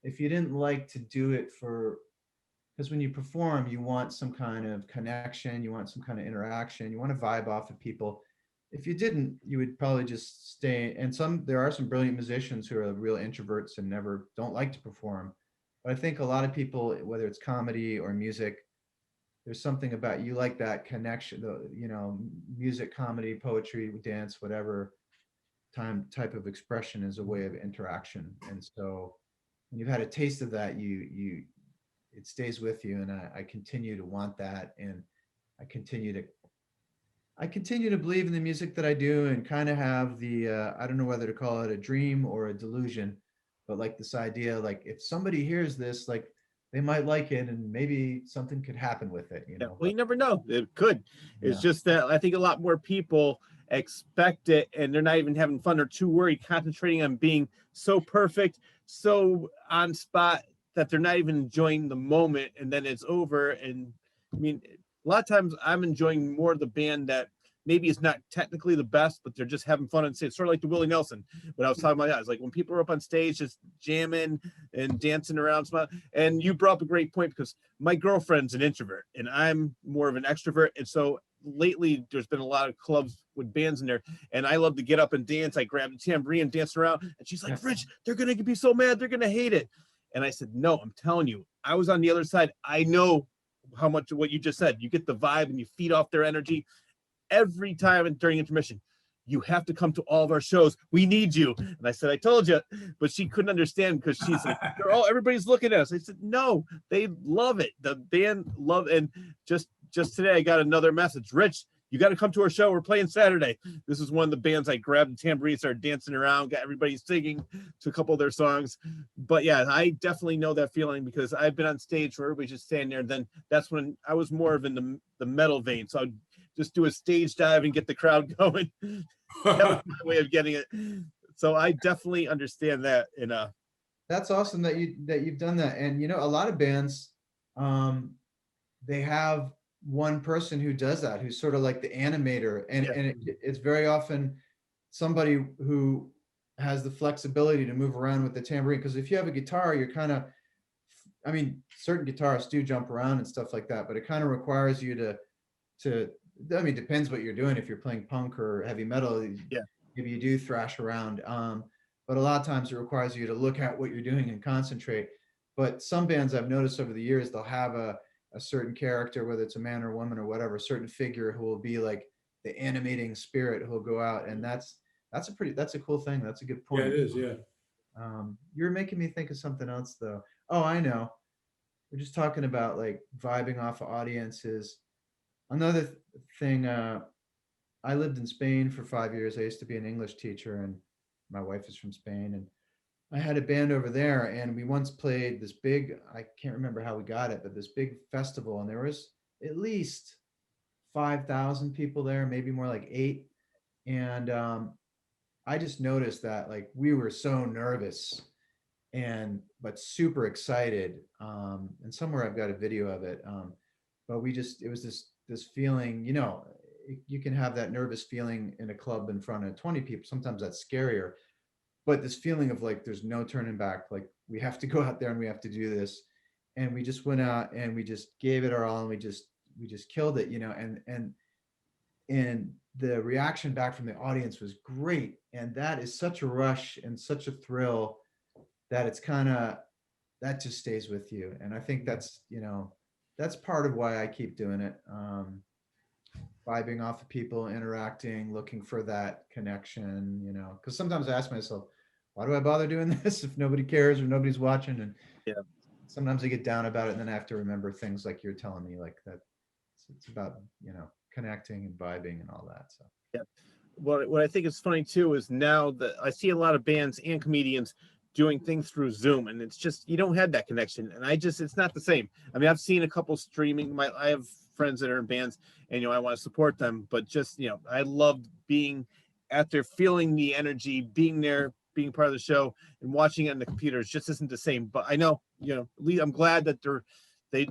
Speaker 2: if you didn't like to do it because when you perform, you want some kind of connection, you want some kind of interaction, you want to vibe off of people. If you didn't, you would probably just stay. And there are some brilliant musicians who are real introverts and don't like to perform. But I think a lot of people, whether it's comedy or music, there's something about you like that connection, music, comedy, poetry, dance, whatever type of expression is a way of interaction. And so when you've had a taste of that, it stays with you. And I continue to want that. And I continue to believe in the music that I do, and kind of have the, I don't know whether to call it a dream or a delusion, but like this idea, like if somebody hears this, like they might like it and maybe something could happen with it,
Speaker 1: Yeah, well, you never know. It could. It's just that I think a lot more people expect it and they're not even having fun. They're too worried, concentrating on being so perfect, so on spot, that they're not even enjoying the moment, and then it's over. And I mean, a lot of times I'm enjoying more the band that maybe is not technically the best, but they're just having fun. And it's sort of like the Willie Nelson. When I was talking about that, it's like when people are up on stage just jamming and dancing around, smiling. And you brought up a great point, because my girlfriend's an introvert and I'm more of an extrovert. And so lately there's been a lot of clubs with bands in there, and I love to get up and dance. I grab the tambourine and dance around, and she's like, Rich, they're going to be so mad. They're going to hate it. And I said, no, I'm telling you, I was on the other side. I know how much what you just said. You get the vibe and you feed off their energy. Every time during intermission, you have to come to all of our shows. We need you. And I said, I told you, but she couldn't understand, because she's like, everybody's looking at us. I said, no, they love it. The band love it. And just today, I got another message. Rich, you got to come to our show. We're playing Saturday. This is one of the bands. I grabbed the tambourine, started dancing around, got everybody singing to a couple of their songs. But yeah, I definitely know that feeling, because I've been on stage where everybody's just standing there. Then that's when I was more of in the metal vein. So I'd just do a stage dive and get the crowd going. That was my way of getting it. So I definitely understand that. And
Speaker 2: that's awesome that you've done that. And a lot of bands, they have one person who does that, who's sort of like the animator, and it's very often somebody who has the flexibility to move around with the tambourine. Because if you have a guitar, you're kind of, I mean, certain guitarists do jump around and stuff like that, but it kind of requires you to I mean, depends what you're doing. If you're playing punk or heavy metal, maybe you do thrash around. But a lot of times it requires you to look at what you're doing and concentrate. But some bands I've noticed over the years, they'll have a certain character, whether it's a man or woman or whatever, a certain figure who will be like the animating spirit who'll go out. And that's a cool thing. That's a good point.
Speaker 3: Yeah, it is. Yeah.
Speaker 2: You're making me think of something else though. Oh, I know. We're just talking about like vibing off of audiences. Another thing, I lived in Spain for 5 years. I used to be an English teacher, and my wife is from Spain, and I had a band over there, and we once played this big, I can't remember how we got it, but this big festival, and there was at least 5,000 people there, maybe more like 8. And I just noticed that like we were so nervous but super excited. And somewhere I've got a video of it. But it was this feeling, you can have that nervous feeling in a club in front of 20 people. Sometimes that's scarier, but this feeling of like, there's no turning back. Like we have to go out there and we have to do this. And we just went out and we just gave it our all. And we just killed it, and the reaction back from the audience was great. And that is such a rush and such a thrill that it's that just stays with you. And I think that's part of why I keep doing it. Vibing off of people, interacting, looking for that connection, because sometimes I ask myself, why do I bother doing this if nobody cares or nobody's watching? And sometimes I get down about it, and then I have to remember things like you're telling me, like that it's about, connecting and vibing and all that. So
Speaker 1: what I think is funny too is now that I see a lot of bands and comedians doing things through Zoom, and it's just, you don't have that connection. And it's not the same. I mean, I've seen a couple streaming, I have friends that are in bands, and I want to support them, but just I loved being after feeling the energy, being there, being part of the show, and watching it on the computers just isn't the same. But I know, at least I'm glad that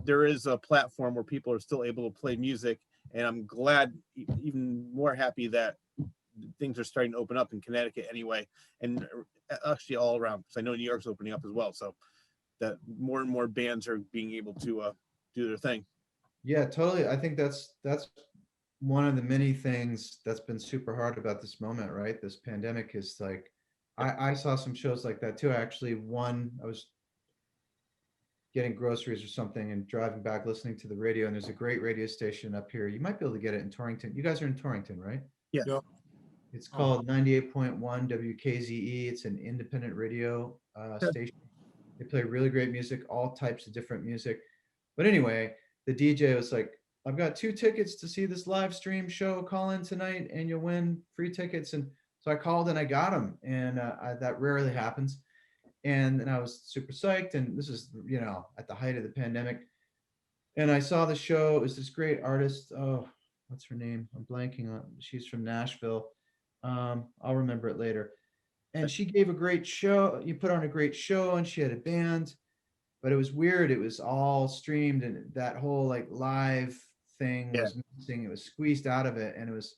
Speaker 1: there is a platform where people are still able to play music, and I'm glad, even more happy that things are starting to open up in Connecticut anyway, and actually all around, because I know New York's opening up as well. So that more and more bands are being able to do their thing.
Speaker 2: Yeah, totally. I think that's one of the many things that's been super hard about this moment, right? This pandemic is like, I saw some shows like that too. I was getting groceries or something and driving back, listening to the radio, and there's a great radio station up here. You might be able to get it in Torrington. You guys are in Torrington, right?
Speaker 1: Yeah.
Speaker 3: Yep.
Speaker 2: It's called 98.1 WKZE. It's an independent radio station. They play really great music, all types of different music. But anyway, the DJ was like, I've got 2 tickets to see this live stream show. Call in tonight and you'll win free tickets. And so I called and I got them. And that rarely happens. And I was super psyched. And this is, at the height of the pandemic. And I saw the show. It was this great artist. Oh, what's her name? I'm blanking on. She's from Nashville. I'll remember it later. And she gave a great show. You put on a great show, and she had a band, but it was weird. It was all streamed, and that whole like live thing was missing. It was squeezed out of it, and it was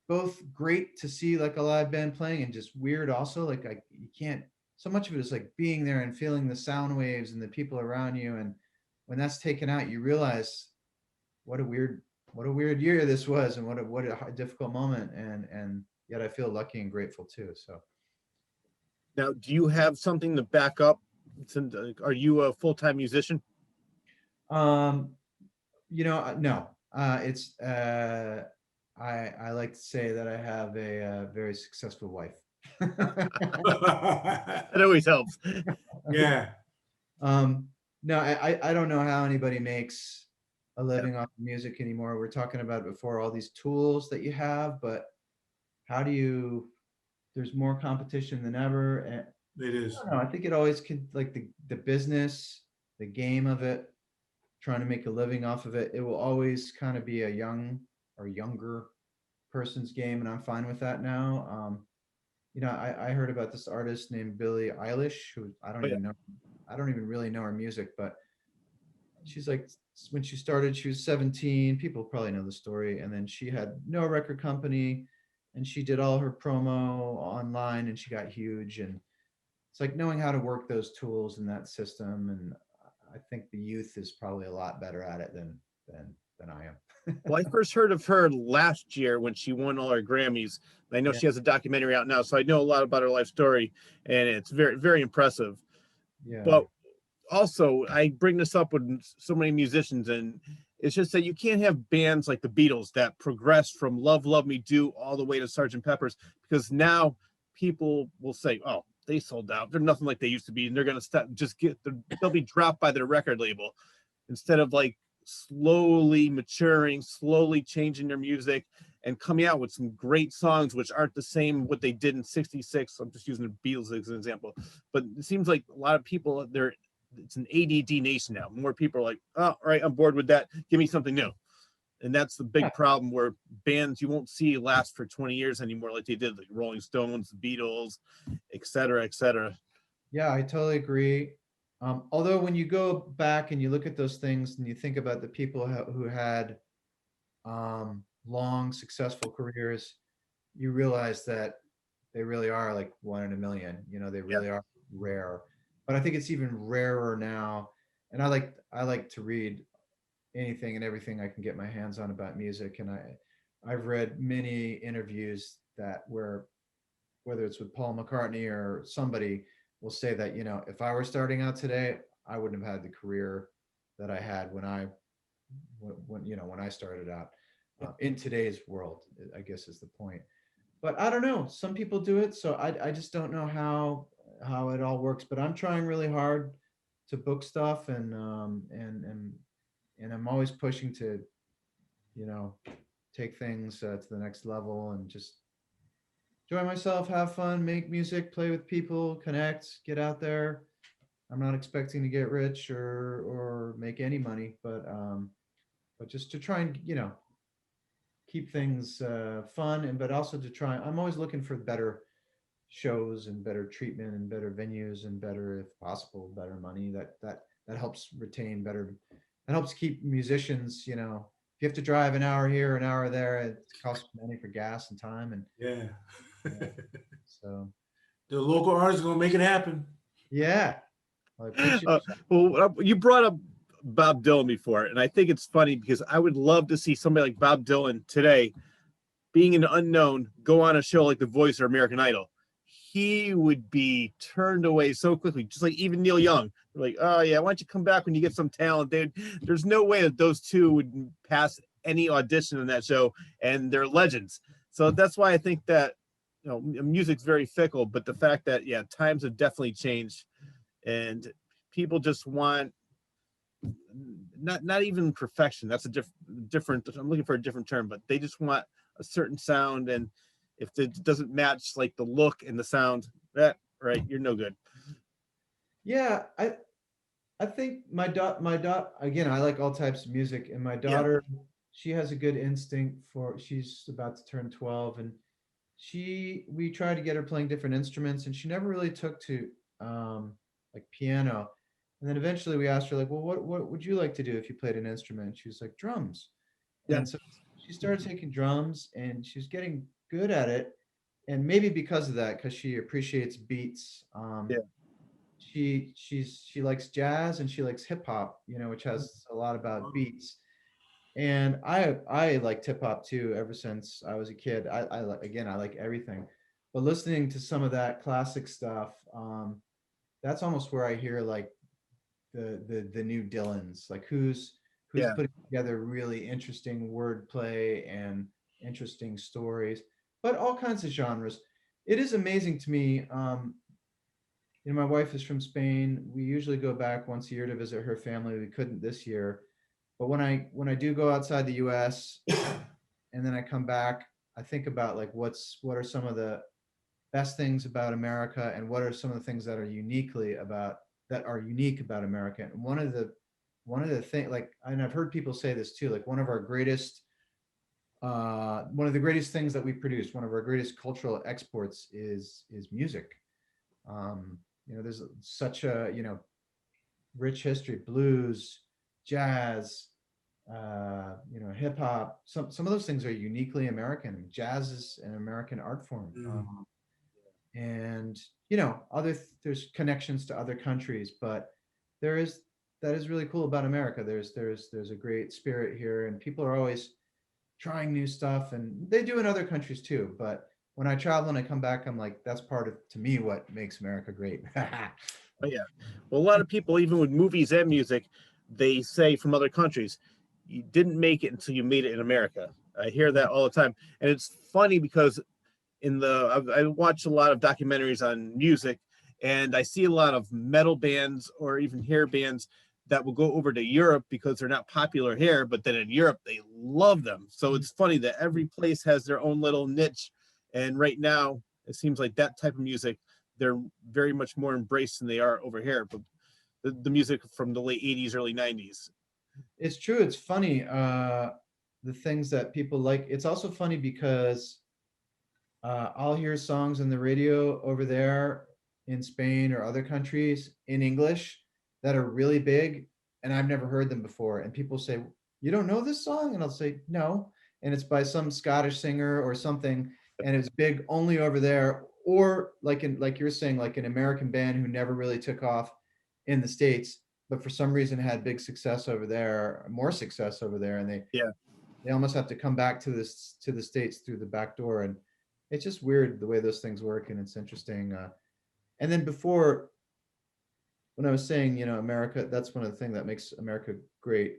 Speaker 2: both great to see like a live band playing, and just weird also. Like you can't. So much of it is like being there and feeling the sound waves and the people around you, and when that's taken out, you realize what a weird year this was, and what a difficult moment, and yet I feel lucky and grateful too. So.
Speaker 1: Now, do you have something to back up? Are you a full-time musician?
Speaker 2: No. It's I like to say that I have a very successful wife.
Speaker 1: That always helps.
Speaker 3: Yeah.
Speaker 2: No, I don't know how anybody makes a living off of music anymore. We're talking about before all these tools that you have, but how do you? There's more competition than ever. And
Speaker 3: It is.
Speaker 2: I don't know. I think it always could, like the business, the game of it, trying to make a living off of it. It will always kind of be a young or younger person's game, and I'm fine with that now. I heard about this artist named Billie Eilish, who I don't even know. I don't even really know her music, but she's like, when she started, she was 17. People probably know the story, and then she had no record company. And she did all her promo online, and she got huge. And it's like knowing how to work those tools in that system. And I think the youth is probably a lot better at it than I am.
Speaker 1: Well, I first heard of her last year when she won all her Grammys. I know she has a documentary out now, so I know a lot about her life story, and it's very, very impressive.
Speaker 2: Yeah.
Speaker 1: But also, I bring this up with so many musicians, and it's just that you can't have bands like the Beatles that progress from Love, Love Me Do all the way to Sgt. Pepper's, because now people will say, oh, they sold out. They're nothing like they used to be. And they're going to they'll be dropped by their record label, instead of like slowly maturing, slowly changing their music and coming out with some great songs, which aren't the same what they did in 66. I'm just using the Beatles as an example, but it seems like a lot of people, it's an ADD nation now. More people are like, oh, all right, I'm bored with that. Give me something new. And that's the big problem, where bands you won't see last for 20 years anymore, like they did, like Rolling Stones, the Beatles, et cetera, et cetera.
Speaker 2: Yeah, I totally agree. Although when you go back and you look at those things and you think about the people who had long, successful careers, you realize that they really are like one in a million. They really are rare. But I think it's even rarer now. And I like to read anything and everything I can get my hands on about music. And I've read many interviews where whether it's with Paul McCartney or somebody will say that, if I were starting out today, I wouldn't have had the career that I had when I started out in today's world, I guess is the point. But I don't know. Some people do it. So I just don't know how it all works, but I'm trying really hard to book stuff, and I'm always pushing to, take things to the next level and just enjoy myself, have fun, make music, play with people, connect, get out there. I'm not expecting to get rich or make any money, but just to try and, keep things fun, and but also to try. I'm always looking for better shows and better treatment and better venues and better, if possible, better money. That helps retain better. That helps keep musicians. You know, if you have to drive an hour here, an hour there, it costs money for gas and time, and
Speaker 3: Yeah.
Speaker 2: so
Speaker 3: The local artists gonna make it happen.
Speaker 2: yeah. I appreciate
Speaker 1: Well, you brought up Bob Dylan before, and I think it's funny because I would love to see somebody like Bob Dylan today, being an unknown, go on a show like The Voice or American Idol. He would be turned away so quickly, just like even Neil Young. They're like, oh yeah, why don't you come back when you get some talent? There's no way that those two would pass any audition in that show, and they're legends. So that's why I think that, you know, music's very fickle, but the fact that, yeah, times have definitely changed, and people just want not even perfection. That's a different. I'm looking for a different term, but they just want a certain sound, and if it doesn't match like the look and the sound, right, you're no good.
Speaker 2: Yeah, I think my daughter again, I like all types of music, and my daughter, she has a good instinct for. She's about to turn 12, and we tried to get her playing different instruments, and she never really took to like piano. And then eventually we asked her like, well, what would you like to do if you played an instrument? She was like, drums.
Speaker 1: Yeah.
Speaker 2: And so she started taking drums, and she's getting good at it. And maybe because of that, because she appreciates beats.
Speaker 1: Yeah.
Speaker 2: She likes jazz, and she likes hip hop, you know, which has a lot about beats. And I liked hip hop too ever since I was a kid. I like everything, but listening to some of that classic stuff, that's almost where I hear like the new Dylans, like who's
Speaker 1: Yeah.
Speaker 2: putting together really interesting wordplay and interesting stories, but all kinds of genres. It is amazing to me. You know, my wife is from Spain. We usually go back once a year to visit her family. We couldn't this year, but when I do go outside the U.S. and then I come back, I think about like what are some of the best things about America, and what are some of the things that are unique about America. And one of the things, like, and I've heard people say this too, like one of the greatest things that we produce, one of our greatest cultural exports is music. You know, there's such a, you know, rich history, blues, jazz, you know, hip hop. Some of those things are uniquely American. Jazz is an American art form. And you know, there's connections to other countries, but that is really cool about America. There's a great spirit here, and people are always trying new stuff, and they do in other countries too. But when I travel and I come back, I'm like, that's part of, to me, what makes America great.
Speaker 1: Oh, yeah. Well, a lot of people, even with movies and music, they say from other countries, you didn't make it until you made it in America. I hear that all the time. And it's funny because I watch a lot of documentaries on music, and I see a lot of metal bands or even hair bands that will go over to Europe because they're not popular here, but then in Europe, they love them. So it's funny that every place has their own little niche. And right now, it seems like that type of music, they're very much more embraced than they are over here. But the music from the late 80s, early 90s.
Speaker 2: It's true. It's funny. The things that people like. It's also funny because I'll hear songs on the radio over there in Spain or other countries in English that are really big, and I've never heard them before. And people say, "You don't know this song?" And I'll say, "No." And it's by some Scottish singer or something, and it's big only over there. Or like you're saying, like an American band who never really took off in the States, but for some reason had big success over there, more success over there, and they almost have to come back to the States through the back door. And it's just weird the way those things work, and it's interesting. And then before, when I was saying, you know, America, that's one of the things that makes America great.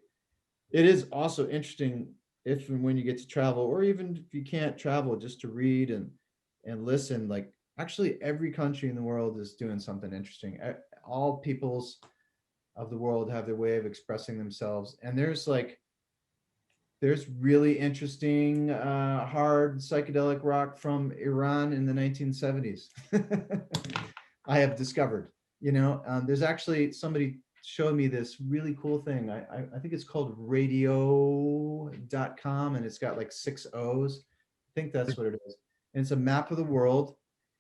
Speaker 2: It is also interesting if and when you get to travel, or even if you can't travel, just to read and listen. Like actually, every country in the world is doing something interesting. All peoples of the world have their way of expressing themselves, and there's really interesting hard psychedelic rock from Iran in the 1970s. I have discovered, you know, there's actually somebody showed me this really cool thing. I think it's called radio.com, and it's got like 6 O's. I think that's what it is. And it's a map of the world,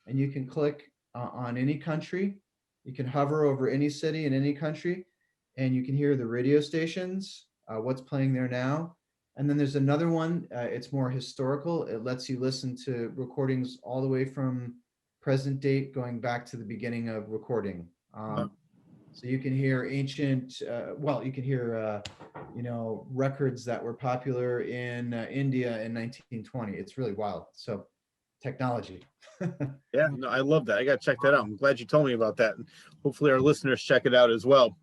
Speaker 2: and you can click on any country. You can hover over any city in any country, and you can hear the radio stations, what's playing there now. And then there's another one. It's more historical. It lets you listen to recordings all the way from present date, going back to the beginning of recording. So you can hear ancient, you can hear, records that were popular in India in 1920. It's really wild. So technology.
Speaker 1: Yeah, no, I love that. I got to check that out. I'm glad you told me about that. And hopefully our listeners check it out as well.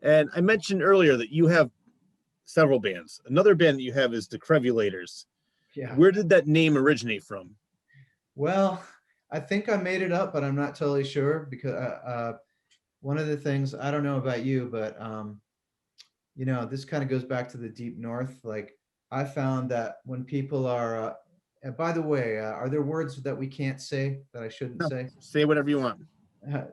Speaker 1: And I mentioned earlier that you have several bands. Another band that you have is the Crevulators.
Speaker 2: Yeah.
Speaker 1: Where did that name originate from?
Speaker 2: Well, I think I made it up, but I'm not totally sure because one of the things, I don't know about you, but this kind of goes back to the deep north. Like I found that when people are, and by the way, are there words that we can't say that I shouldn't say?
Speaker 1: Say whatever you want.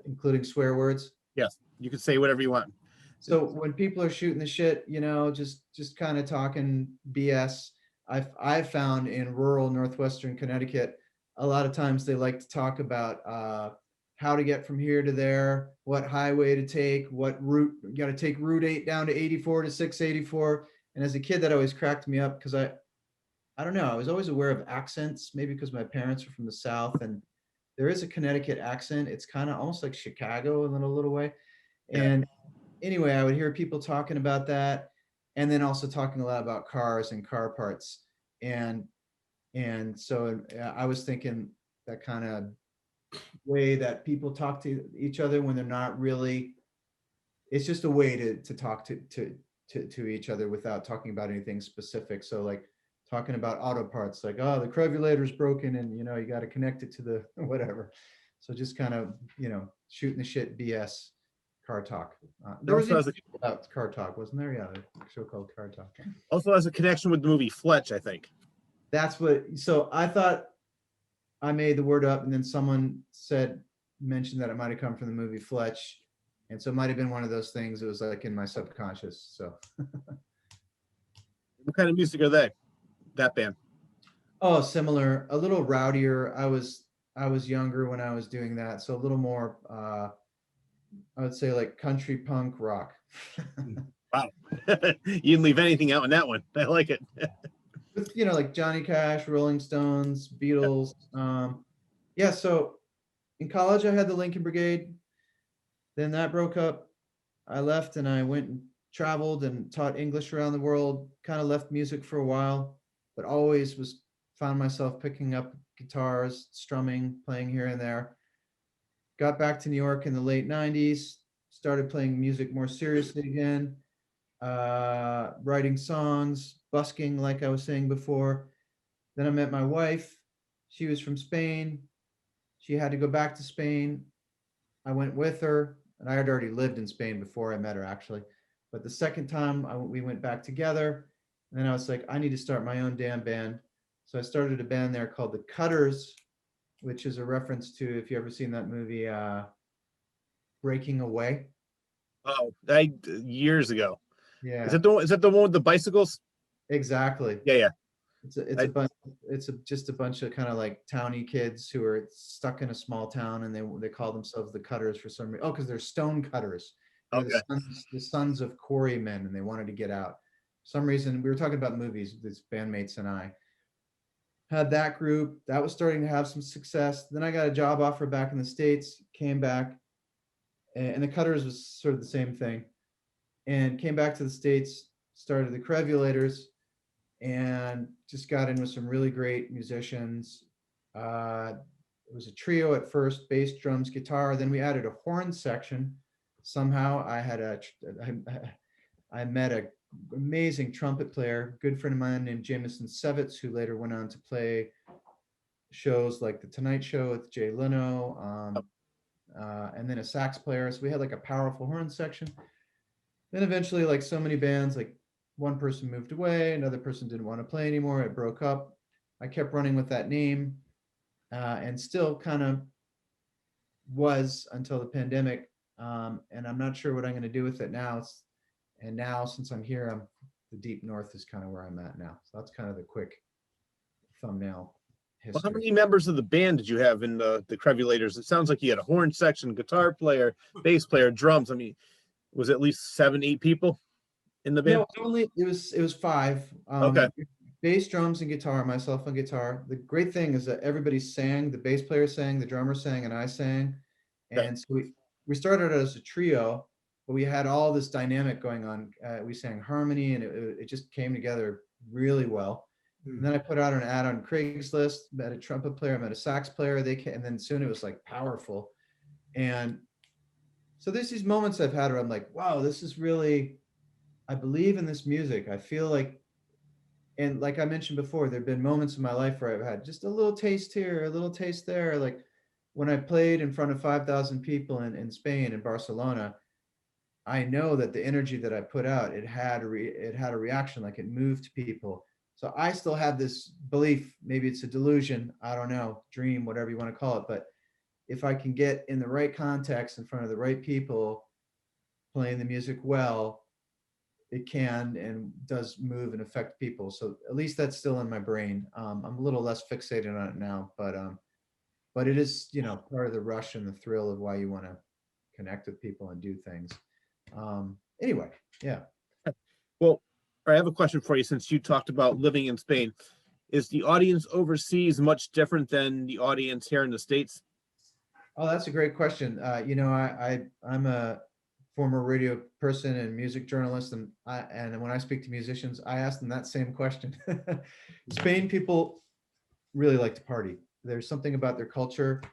Speaker 2: Including swear words?
Speaker 1: Yes, you can say whatever you want.
Speaker 2: So when people are shooting the shit, just kind of talking BS, I've found in rural northwestern Connecticut, a lot of times they like to talk about how to get from here to there, what highway to take, what route, you got to take Route 8 down to 84 to 684. And as a kid, that always cracked me up because I don't know, I was always aware of accents, maybe because my parents are from the South, and there is a Connecticut accent. It's kind of almost like Chicago in a little way. And anyway, I would hear people talking about that, and then also talking a lot about cars and car parts. And so I was thinking that kind of way that people talk to each other when they're not really, it's just a way to talk to each other without talking about anything specific. So like talking about auto parts, like, oh, the crevulator's broken and, you got to connect it to the whatever. So just kind of, shooting the shit BS car talk. There was about car talk, wasn't there? Yeah, a show called Car Talk.
Speaker 1: Also has a connection with the movie Fletch, I think.
Speaker 2: That's so I thought I made the word up, and then someone mentioned that it might have come from the movie Fletch. And so it might have been one of those things. It was like in my subconscious. So
Speaker 1: what kind of music are they? That band?
Speaker 2: Oh, similar, a little rowdier. I was younger when I was doing that. So a little more, I would say like country punk rock.
Speaker 1: Wow. You didn't leave anything out in that one. I like it.
Speaker 2: With, like Johnny Cash, Rolling Stones, Beatles. Yeah. So in college, I had the Lincoln Brigade. Then that broke up. I left and I went and traveled and taught English around the world, kind of left music for a while, but always found myself picking up guitars, strumming, playing here and there. Got back to New York in the late 90s, started playing music more seriously again, writing songs, busking like I was saying before. Then I met my wife. She was from Spain. She had to go back to Spain. I went with her, and I had already lived in Spain before I met her, actually. But the second time we went back together, and then I was like, I need to start my own damn band. So I started a band there called The Cutters, which is a reference to, if you ever seen that movie, Breaking Away.
Speaker 1: Oh, years ago.
Speaker 2: Yeah.
Speaker 1: Is that the one with the bicycles?
Speaker 2: Exactly.
Speaker 1: Yeah.
Speaker 2: It's just a bunch of kind of like towny kids who are stuck in a small town, and they call themselves the Cutters for some reason. Oh, because they're stone cutters.
Speaker 1: Okay.
Speaker 2: The sons of quarrymen, and they wanted to get out. For some reason, we were talking about movies, these bandmates and I had that group that was starting to have some success. Then I got a job offer back in the States, came back, and the Cutters was sort of the same thing, and came back to the States, started the Crevulators, and just got in with some really great musicians. It was a trio at first: bass, drums, guitar. Then we added a horn section. Somehow I met a amazing trumpet player, good friend of mine named Jameson Sevitz, who later went on to play shows like The Tonight Show with Jay Leno, and then a sax player. So we had like a powerful horn section. Then eventually, like so many bands, like one person moved away, another person didn't want to play anymore. It broke up. I kept running with that name, and still kind of was until the pandemic. and I'm not sure what I'm going to do with it now. And now since I'm here, the deep north is kind of where I'm at now. So that's kind of the quick thumbnail
Speaker 1: Well, how
Speaker 2: history.
Speaker 1: many members of the band did you have in the Crevulators? It sounds like you had a horn section, guitar player, bass player, drums. I mean, was it at least 7, 8 people in the band?
Speaker 2: No, only it was five.
Speaker 1: Okay.
Speaker 2: Bass, drums, and guitar. Myself on guitar. The great thing is that everybody sang. The bass player sang, the drummer sang, and I sang.
Speaker 1: Okay.
Speaker 2: And so we started as a trio, but we had all this dynamic going on. We sang harmony, and it just came together really well. And then I put out an ad on Craigslist. Met a trumpet player, met a sax player. They came, and then soon it was like powerful. And so there's these moments I've had where I'm like, wow, this is really. I believe in this music. I feel like, and like I mentioned before, there have been moments in my life where I've had just a little taste here, a little taste there. Like when I played in front of 5,000 people in Spain, in Barcelona, I know that the energy that I put out, it had a reaction, like it moved people. So I still have this belief, maybe it's a delusion, I don't know, dream, whatever you want to call it. But if I can get in the right context in front of the right people, playing the music well, it can and does move and affect people. So at least that's still in my brain. I'm a little less fixated on it now, but it is, part of the rush and the thrill of why you want to connect with people and do things. Anyway, yeah.
Speaker 1: Well, I have a question for you since you talked about living in Spain. Is the audience overseas much different than the audience here in the States?
Speaker 2: Oh, that's a great question. I'm a former radio person and music journalist, and when I speak to musicians, I ask them that same question. Spain people really like to party. There's something about their culture.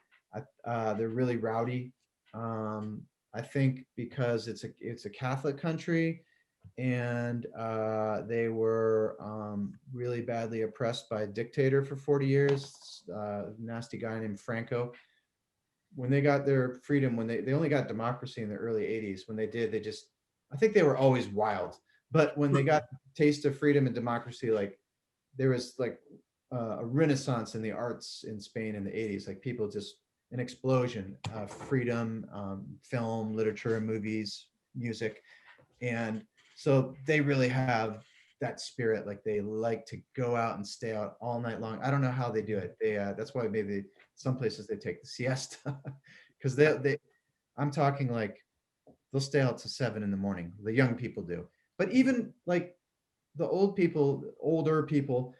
Speaker 2: They're really rowdy. I think because it's a Catholic country, and they were really badly oppressed by a dictator for 40 years, nasty guy named Franco. When they got their freedom, when they only got democracy in the early 80s, when they did, I think they were always wild. But when they got taste of freedom and democracy, like there was like a renaissance in the arts in Spain in the 80s, like people just, an explosion of freedom, film, literature, movies, music. And so they really have that spirit. Like they like to go out and stay out all night long. I don't know how they do it. That's why maybe some places they take the siesta because I'm talking like they'll stay out to 7 in the morning. The young people do, but even like the older people,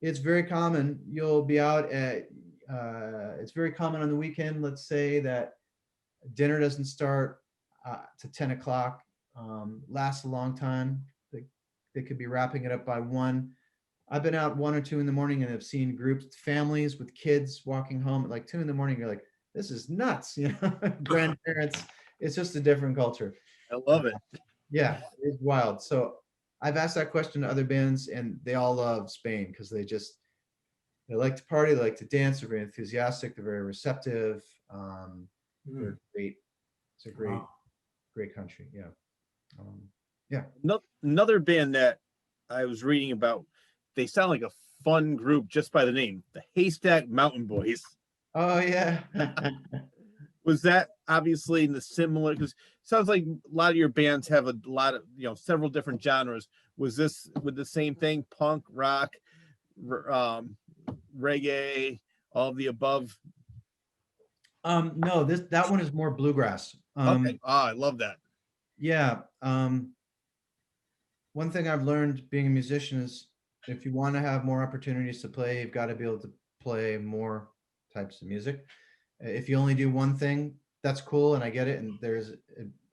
Speaker 2: it's very common. You'll be out it's very common on the weekend. Let's say that dinner doesn't start to 10 o'clock, lasts a long time. They could be wrapping it up by 1. I've been out 1 or 2 in the morning and have seen groups, families with kids walking home at like 2 in the morning. You're like, this is nuts, grandparents. It's just a different culture.
Speaker 1: I love it.
Speaker 2: Yeah, it's wild. So I've asked that question to other bands, and they all love Spain because they like to party, they like to dance, they're very enthusiastic, they're very receptive. They're great. It's a great, great country. Yeah. Yeah.
Speaker 1: Another band that I was reading about, they sound like a fun group just by the name, the Haystack Mountain Boys.
Speaker 2: Oh yeah.
Speaker 1: Was that obviously in the similar, because it sounds like a lot of your bands have a lot of, several different genres. Was this with the same thing, punk, rock, reggae, all of the above?
Speaker 2: No, that one is more bluegrass.
Speaker 1: Okay. I love that.
Speaker 2: Yeah. One thing I've learned being a musician is if you want to have more opportunities to play, you've got to be able to play more types of music. If you only do one thing, that's cool, and I get it. And there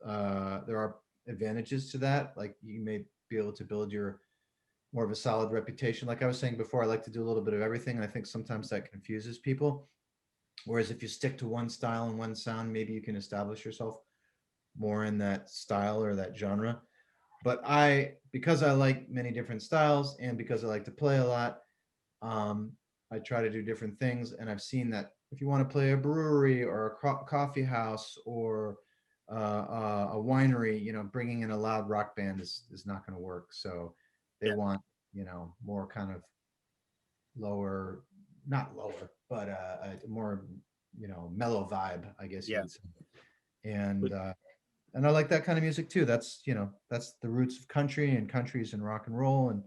Speaker 2: are advantages to that. Like you may be able to build your more of a solid reputation. Like I was saying before, I like to do a little bit of everything, and I think sometimes that confuses people. Whereas if you stick to one style and one sound, maybe you can establish yourself more in that style or that genre. But because I like many different styles and because I like to play a lot, I try to do different things. And I've seen that if you want to play a brewery or a coffee house or a winery, bringing in a loud rock band is not going to work. So they want, more kind of lower, not lower, but a more, mellow vibe, I guess you would say. And And I like that kind of music too. That's, that's the roots of country, and countries and rock and roll. And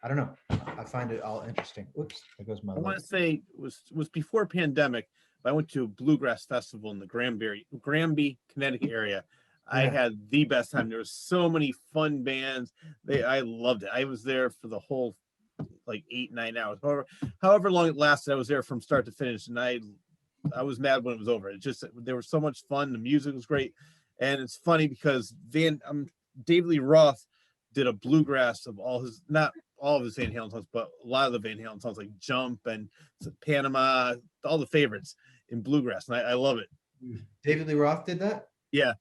Speaker 2: I don't know. I find it all interesting. Oops, there goes my
Speaker 1: I want
Speaker 2: light.
Speaker 1: to say it was before pandemic, but I went to a bluegrass festival in the Granby, Connecticut area. I
Speaker 2: Yeah.
Speaker 1: had the best time. There were so many fun bands. I loved it. I was there for the whole like 8, 9 hours, however long it lasted. I was there from start to finish, and I was mad when it was over. It just there was so much fun. The music was great, and it's funny because David Lee Roth did a bluegrass of not all of his Van Halen songs, but a lot of the Van Halen songs like Jump and Panama, all the favorites in bluegrass, and I love it.
Speaker 2: David Lee Roth did that?
Speaker 1: Yeah.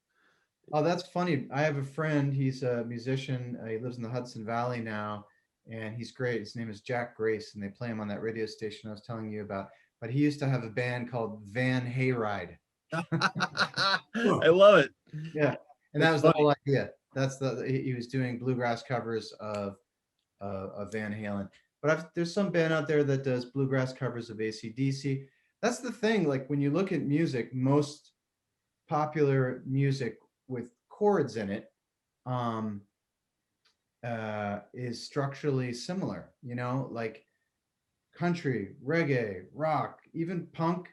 Speaker 2: Oh, that's funny. I have a friend. He's a musician. He lives in the Hudson Valley now, and he's great. His name is Jack Grace, and they play him on that radio station I was telling you about. But he used to have a band called Van Hayride.
Speaker 1: I love it.
Speaker 2: Yeah, and that
Speaker 1: It's
Speaker 2: was the
Speaker 1: funny.
Speaker 2: whole idea. He was doing bluegrass covers of Van Halen. But there's some band out there that does bluegrass covers of AC/DC. That's the thing. Like when you look at music, most popular music with chords in it um, is structurally similar. Like country, reggae, rock, even punk.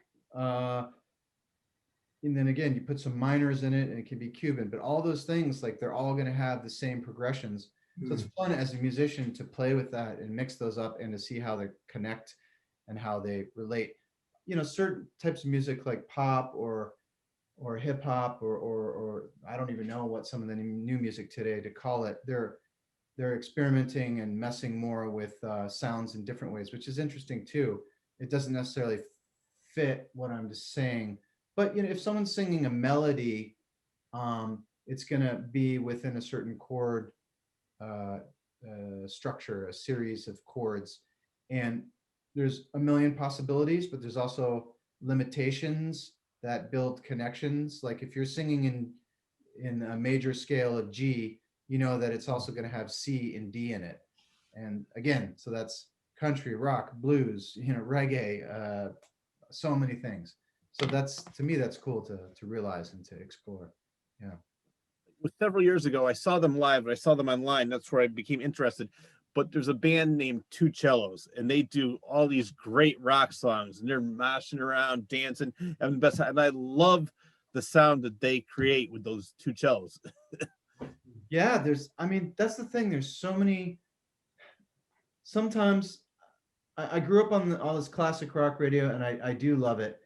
Speaker 2: And then again, you put some minors in it, and it can be Cuban. But all those things, like they're all going to have the same progressions. So it's fun as a musician to play with that and mix those up and to see how they connect and how they relate. Certain types of music like pop or hip hop or I don't even know what some of the new music today to call it. They're experimenting and messing more with sounds in different ways, which is interesting too. It doesn't necessarily fit what I'm just saying, but if someone's singing a melody, it's gonna be within a certain chord uh, structure, a series of chords, and there's a million possibilities, but there's also limitations that build connections. Like if you're singing in a major scale of G, you know that it's also going to have C and D in it. And again, so that's country, rock, blues, reggae, so many things. So that's, to me, that's cool to realize and to explore. Yeah.
Speaker 1: Several years ago, I saw them live. I saw them online. That's where I became interested. But there's a band named Two Cellos, and they do all these great rock songs, and they're mashing around, dancing, having the best time. And I love the sound that they create with those two cellos.
Speaker 2: Yeah, that's the thing. There's so many. Sometimes I grew up on all this classic rock radio, and I do love it.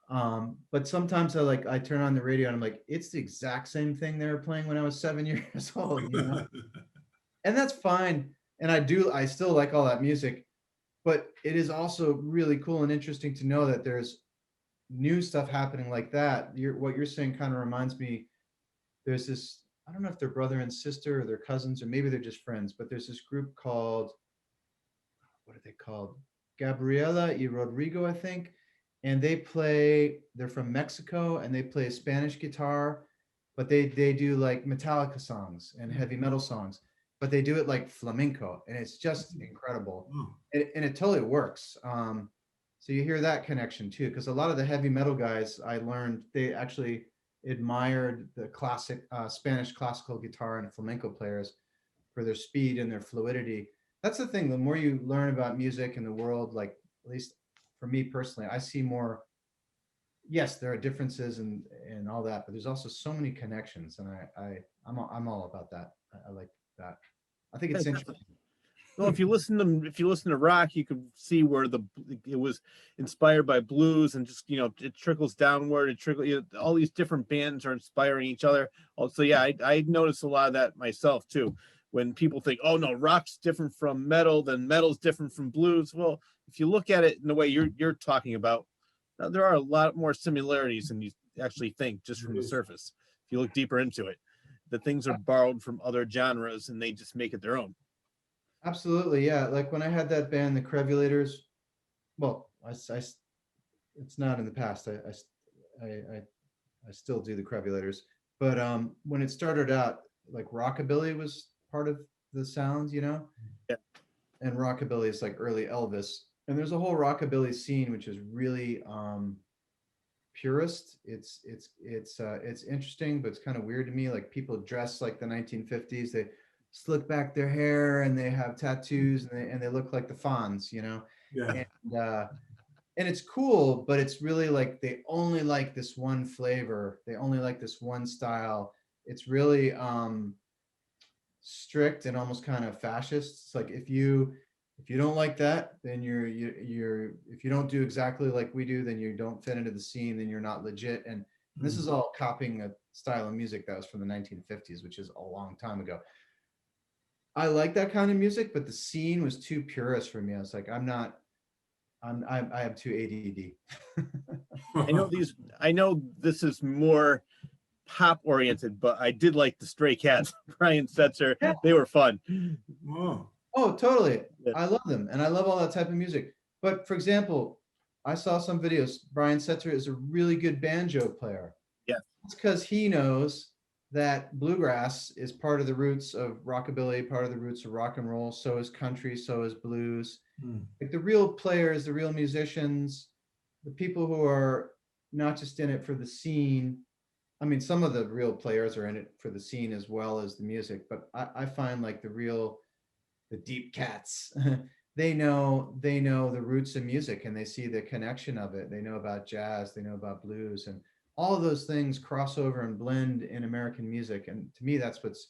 Speaker 2: But sometimes I turn on the radio and I'm like, it's the exact same thing they were playing when I was 7 years old, and that's fine. And I still like all that music, but it is also really cool and interesting to know that there's new stuff happening like that. What you're saying kind of reminds me, there's this, I don't know if they're brother and sister or they're cousins, or maybe they're just friends, but there's this group called, what are they called? Gabriela y Rodrigo, I think. And they're from Mexico, and they play Spanish guitar, but they do like Metallica songs and heavy metal songs, but they do it like flamenco, and it's just incredible. And it totally works. So you hear that connection too, because a lot of the heavy metal guys, I learned they actually admired the classic Spanish classical guitar and flamenco players for their speed and their fluidity. That's the thing. The more you learn about music and the world, like at least for me personally, I see more. Yes, there are differences and all that, but there's also so many connections, and I'm all about that. I like that. I think it's interesting.
Speaker 1: Well, if you listen to rock, you can see where it was inspired by blues, and just it trickles downward. All these different bands are inspiring each other. Also, yeah, I noticed a lot of that myself too. When people think, oh no, rock's different from metal, then metal's different from blues. Well, if you look at it in the way you're talking about, there are a lot more similarities than you actually think just from the surface. If you look deeper into it, the things are borrowed from other genres and they just make it their own.
Speaker 2: Absolutely, yeah. Like when I had that band, the Crevulators. Well, it's not in the past. I still do the Crevulators, but when it started out, like rockabilly was part of the sounds,
Speaker 1: Yeah.
Speaker 2: And rockabilly is like early Elvis, and there's a whole rockabilly scene which is really purist. It's interesting, but it's kind of weird to me. Like people dress like the 1950s. They slick back their hair and they have tattoos and they look like the Fonz, you know.
Speaker 3: Yeah.
Speaker 2: And it's cool, but it's really like they only like this one flavor. They only like this one style. It's really strict and almost kind of fascist. It's like if you don't like that, then you're if you don't do exactly like we do, then you don't fit into the scene, then you're not legit. And this is all copying a style of music that was from the 1950s, which is a long time ago. I like that kind of music, but the scene was too purist for me. I was like, I have too ADD.
Speaker 1: I know this is more pop oriented, but I did like the Stray Cats, Brian Setzer.
Speaker 2: Yeah.
Speaker 1: They were fun.
Speaker 3: Oh.
Speaker 2: Oh, totally.
Speaker 1: Yeah.
Speaker 2: I love them, and I love all that type of music. But for example, I saw some videos. Brian Setzer is a really good banjo player.
Speaker 1: Yeah.
Speaker 2: It's because he knows that bluegrass is part of the roots of rockabilly, part of the roots of rock and roll. So is country, so is blues. Like the real players, the real musicians, the people who are not just in it for the scene. I mean, some of the real players are in it for the scene as well as the music, but I find like the deep cats, they know the roots of music and they see the connection of it. They know about jazz, they know about blues, and all of those things cross over and blend in American music. And to me, that's what's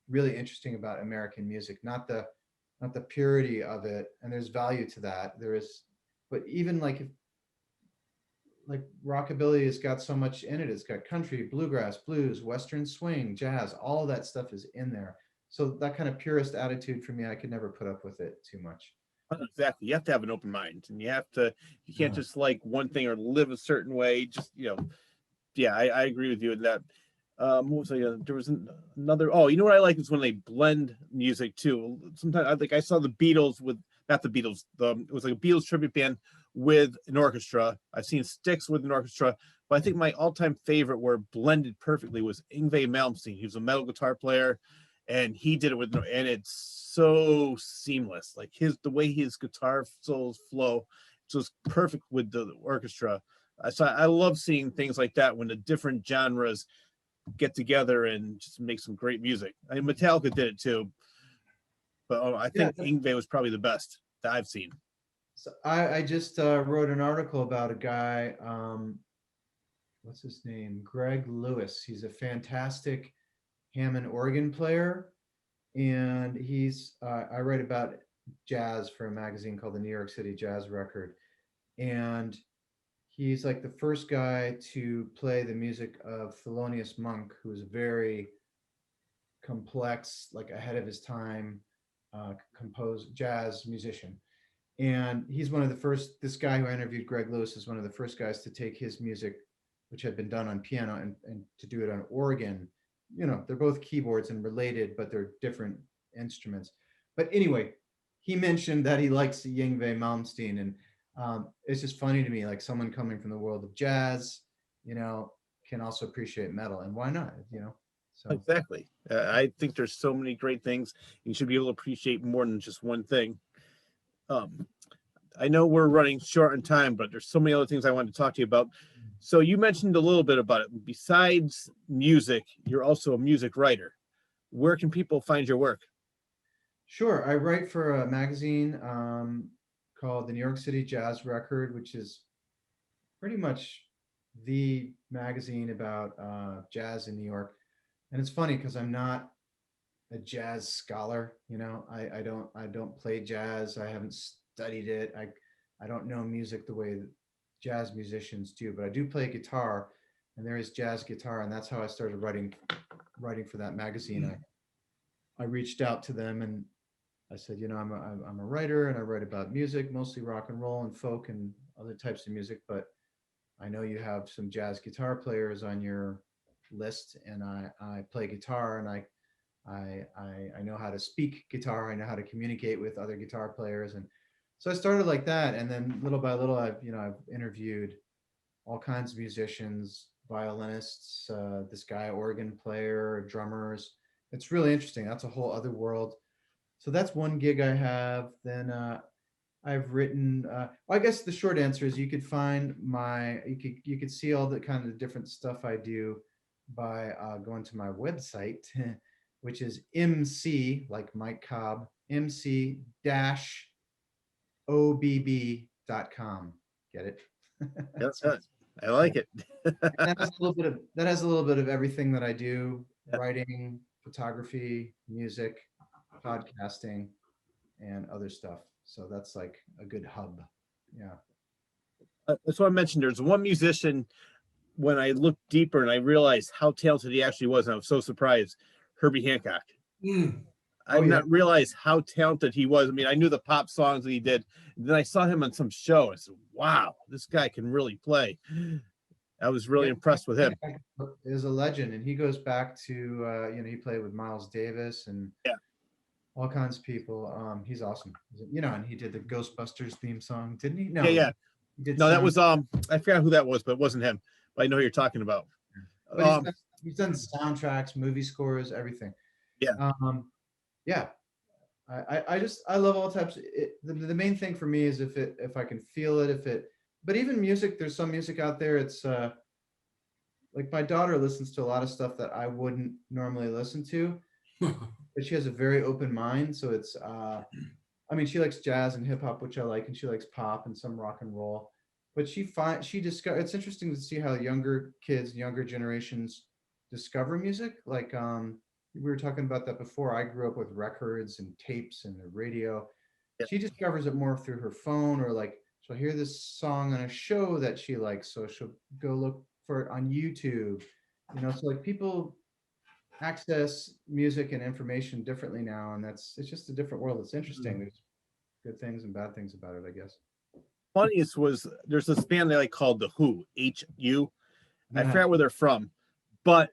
Speaker 2: really interesting about American music, not the purity of it. And there's value to that. There is, but even like if like rockabilly has got so much in it. It's got country, bluegrass, blues, western swing, jazz, all of that stuff is in there. So that kind of purist attitude for me, I could never put up with it too much.
Speaker 1: Exactly. You have to have an open mind, and you can't just like one thing or live a certain way. Just, yeah, I agree with you in that. What was there was another. Oh, you know what I like is when they blend music too. Sometimes I saw the Beatles with not the Beatles. It was like a Beatles tribute band with an orchestra. I've seen Styx with an orchestra, but I think my all-time favorite where blended perfectly was Yngwie Malmsteen. He was a metal guitar player, and he did it and it's so seamless. Like the way his guitar solos flow, it's just perfect with the orchestra. So I love seeing things like that when the different genres get together and just make some great music. I mean, Metallica did it too, but I think Yngwie was probably the best that I've seen.
Speaker 2: So I just wrote an article about a guy, what's his name? Greg Lewis. He's a fantastic Hammond organ player. And I write about jazz for a magazine called the New York City Jazz Record. And he's like the first guy to play the music of Thelonious Monk, who's a very complex, like ahead of his time, composed jazz musician. And he's one of the first, this guy who I interviewed, Greg Lewis, is one of the first guys to take his music, which had been done on piano, and to do it on organ. They're both keyboards and related, but they're different instruments. But anyway, he mentioned that he likes Yngwie Malmsteen, and it's just funny to me, like someone coming from the world of jazz, can also appreciate metal, and why not? So
Speaker 1: exactly. I think there's so many great things. You should be able to appreciate more than just one thing. I know we're running short on time, but there's so many other things I wanted to talk to you about. So you mentioned a little bit about it. Besides music, you're also a music writer. Where can people find your work?
Speaker 2: Sure. I write for a magazine called the New York City Jazz Record, which is pretty much the magazine about jazz in New York. And it's funny because I'm not a jazz scholar. I don't play jazz. I haven't studied it. I don't know music the way that jazz musicians do, but I do play guitar, and there is jazz guitar, and that's how I started writing for that magazine. I reached out to them and I said, I'm a writer and I write about music, mostly rock and roll and folk and other types of music, but I know you have some jazz guitar players on your list, and I play guitar, and I know how to speak guitar. I know how to communicate with other guitar players. And so I started like that. And then little by little, I've interviewed all kinds of musicians, violinists, this guy, organ player, drummers. It's really interesting. That's a whole other world. So that's one gig I have. Then I've written. Well, I guess the short answer is you could find you could see all the kind of different stuff I do by going to my website, which is MC like Mike Cobb, MC dash obb.com. Get it?
Speaker 1: Yes, I like it.
Speaker 2: That has a little bit of everything that I do:
Speaker 1: Yeah.
Speaker 2: writing, photography, music, podcasting, and other stuff. So that's like a good hub. Yeah.
Speaker 1: That's what I mentioned. There's one musician when I looked deeper and I realized how talented he actually was, and I was so surprised. Herbie Hancock.
Speaker 3: Mm.
Speaker 1: I
Speaker 2: Oh,
Speaker 1: did
Speaker 2: yeah.
Speaker 1: not realize how talented he was. I mean, I knew the pop songs that he did. Then I saw him on some show. I said, "Wow, this guy can really play." I was really
Speaker 2: Yeah,
Speaker 1: impressed with him.
Speaker 2: Is a legend, and he goes back to he played with Miles Davis and
Speaker 1: Yeah.
Speaker 2: all kinds of people. He's awesome. And he did the Ghostbusters theme song, didn't he? No,
Speaker 1: Yeah.
Speaker 2: he did.
Speaker 1: No, that was I forgot who that was, but it wasn't him. But I know who you're talking about.
Speaker 2: But he's done soundtracks, movie scores, everything.
Speaker 1: Yeah.
Speaker 2: Yeah. I love all types. The main thing for me is if I can feel it, but even music, there's some music out there. It's like my daughter listens to a lot of stuff that I wouldn't normally listen to, but she has a very open mind. So it's I mean, she likes jazz and hip hop, which I like, and she likes pop and some rock and roll. But it's interesting to see how younger kids, younger generations discover music. Like we were talking about that before. I grew up with records and tapes and the radio.
Speaker 1: Yeah.
Speaker 2: She discovers it more through her phone, or like she'll hear this song on a show that she likes, so she'll go look for it on YouTube. So like people access music and information differently now, and it's just a different world. It's interesting. There's good things and bad things about it, I guess.
Speaker 1: Funniest was there's this band they like called The Who, H-U. I
Speaker 2: Yeah.
Speaker 1: forgot where they're from, but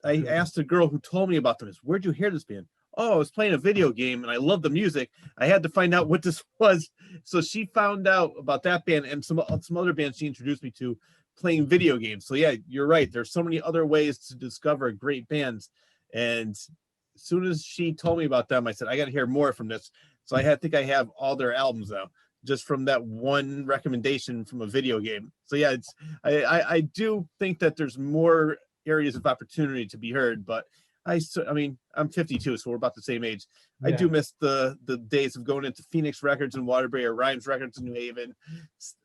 Speaker 1: I asked the girl who told me about them, "Where'd you hear this band?" "Oh, I was playing a video game and I love the music. I had to find out what this was." So she found out about that band and some other bands she introduced me to playing video games. So yeah, you're right. There's so many other ways to discover great bands. And as soon as she told me about them, I said, I got to hear more from this. So I think I have all their albums now, just from that one recommendation from a video game. So yeah, I do think that there's more areas of opportunity to be heard, but I mean, I'm 52, so we're about the same age. I do miss the days of going into Phoenix Records in Waterbury or Rhymes Records in New Haven,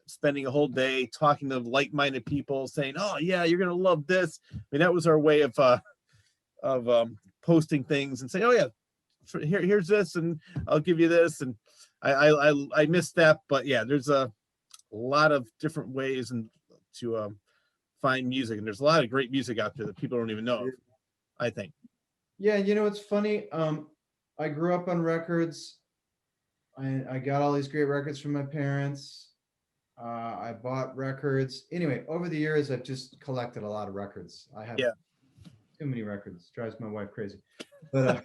Speaker 1: spending a whole day talking to like-minded people, saying, "Oh yeah, you're gonna love this." I mean, that was our way of posting things and saying, "Oh yeah, here's this, and I'll give you this." And I miss that, but yeah, there's a lot of different ways and to find music, and there's a lot of great music out there that people don't even know of, I think.
Speaker 2: Yeah, it's funny. I grew up on records. I got all these great records from my parents. I bought records. Anyway, over the years, I've just collected a lot of records. I have too many records. Drives my wife crazy. But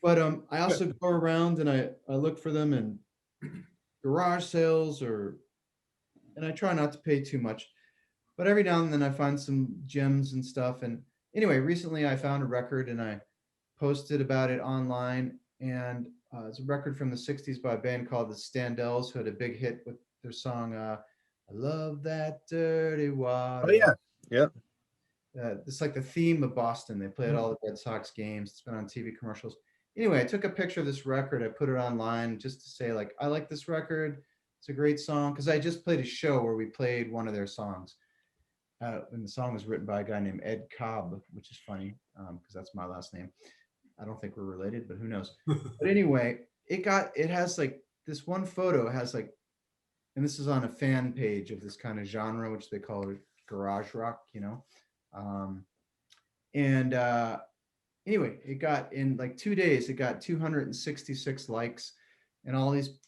Speaker 2: I also go around and I look for them in garage sales and I try not to pay too much. But every now and then I find some gems and stuff. And anyway, recently I found a record and I posted about it online. And it's a record from the 60s by a band called the Standells, who had a big hit with their song, I Love That Dirty Water.
Speaker 1: Oh, yeah. Yeah.
Speaker 2: It's like the theme of Boston. They play at all the Red Sox games. It's been on TV commercials. Anyway, I took a picture of this record. I put it online just to say, like, I like this record. It's a great song. Because I just played a show where we played one of their songs. And the song was written by a guy named Ed Cobb, which is funny because that's my last name. I don't think we're related, but who knows? But anyway, it has like this one photo has like, and this is on a fan page of this kind of genre, which they call it garage rock, anyway, it got in like 2 days, it got 266 likes and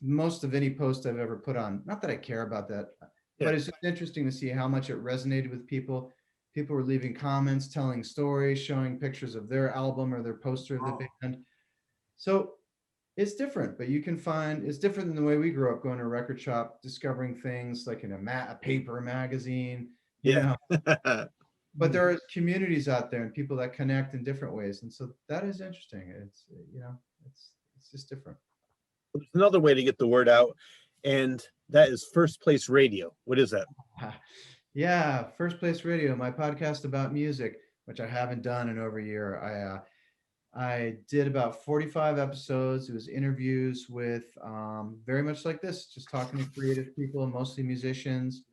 Speaker 2: most of any post I've ever put on. Not that I care about that. But it's just interesting to see how much it resonated with people. People were leaving comments, telling stories, showing pictures of their album or their poster of the band. So it's different, but it's different than the way we grew up going to a record shop, discovering things like in a paper magazine, But there are communities out there and people that connect in different ways. And so that is interesting. It's just different.
Speaker 1: There's another way to get the word out, and that is First Place Radio. What is that?
Speaker 2: Yeah, First Place Radio, my podcast about music, which I haven't done in over a year. I did about 45 episodes. It was interviews with very much like this, just talking to creative people, mostly musicians,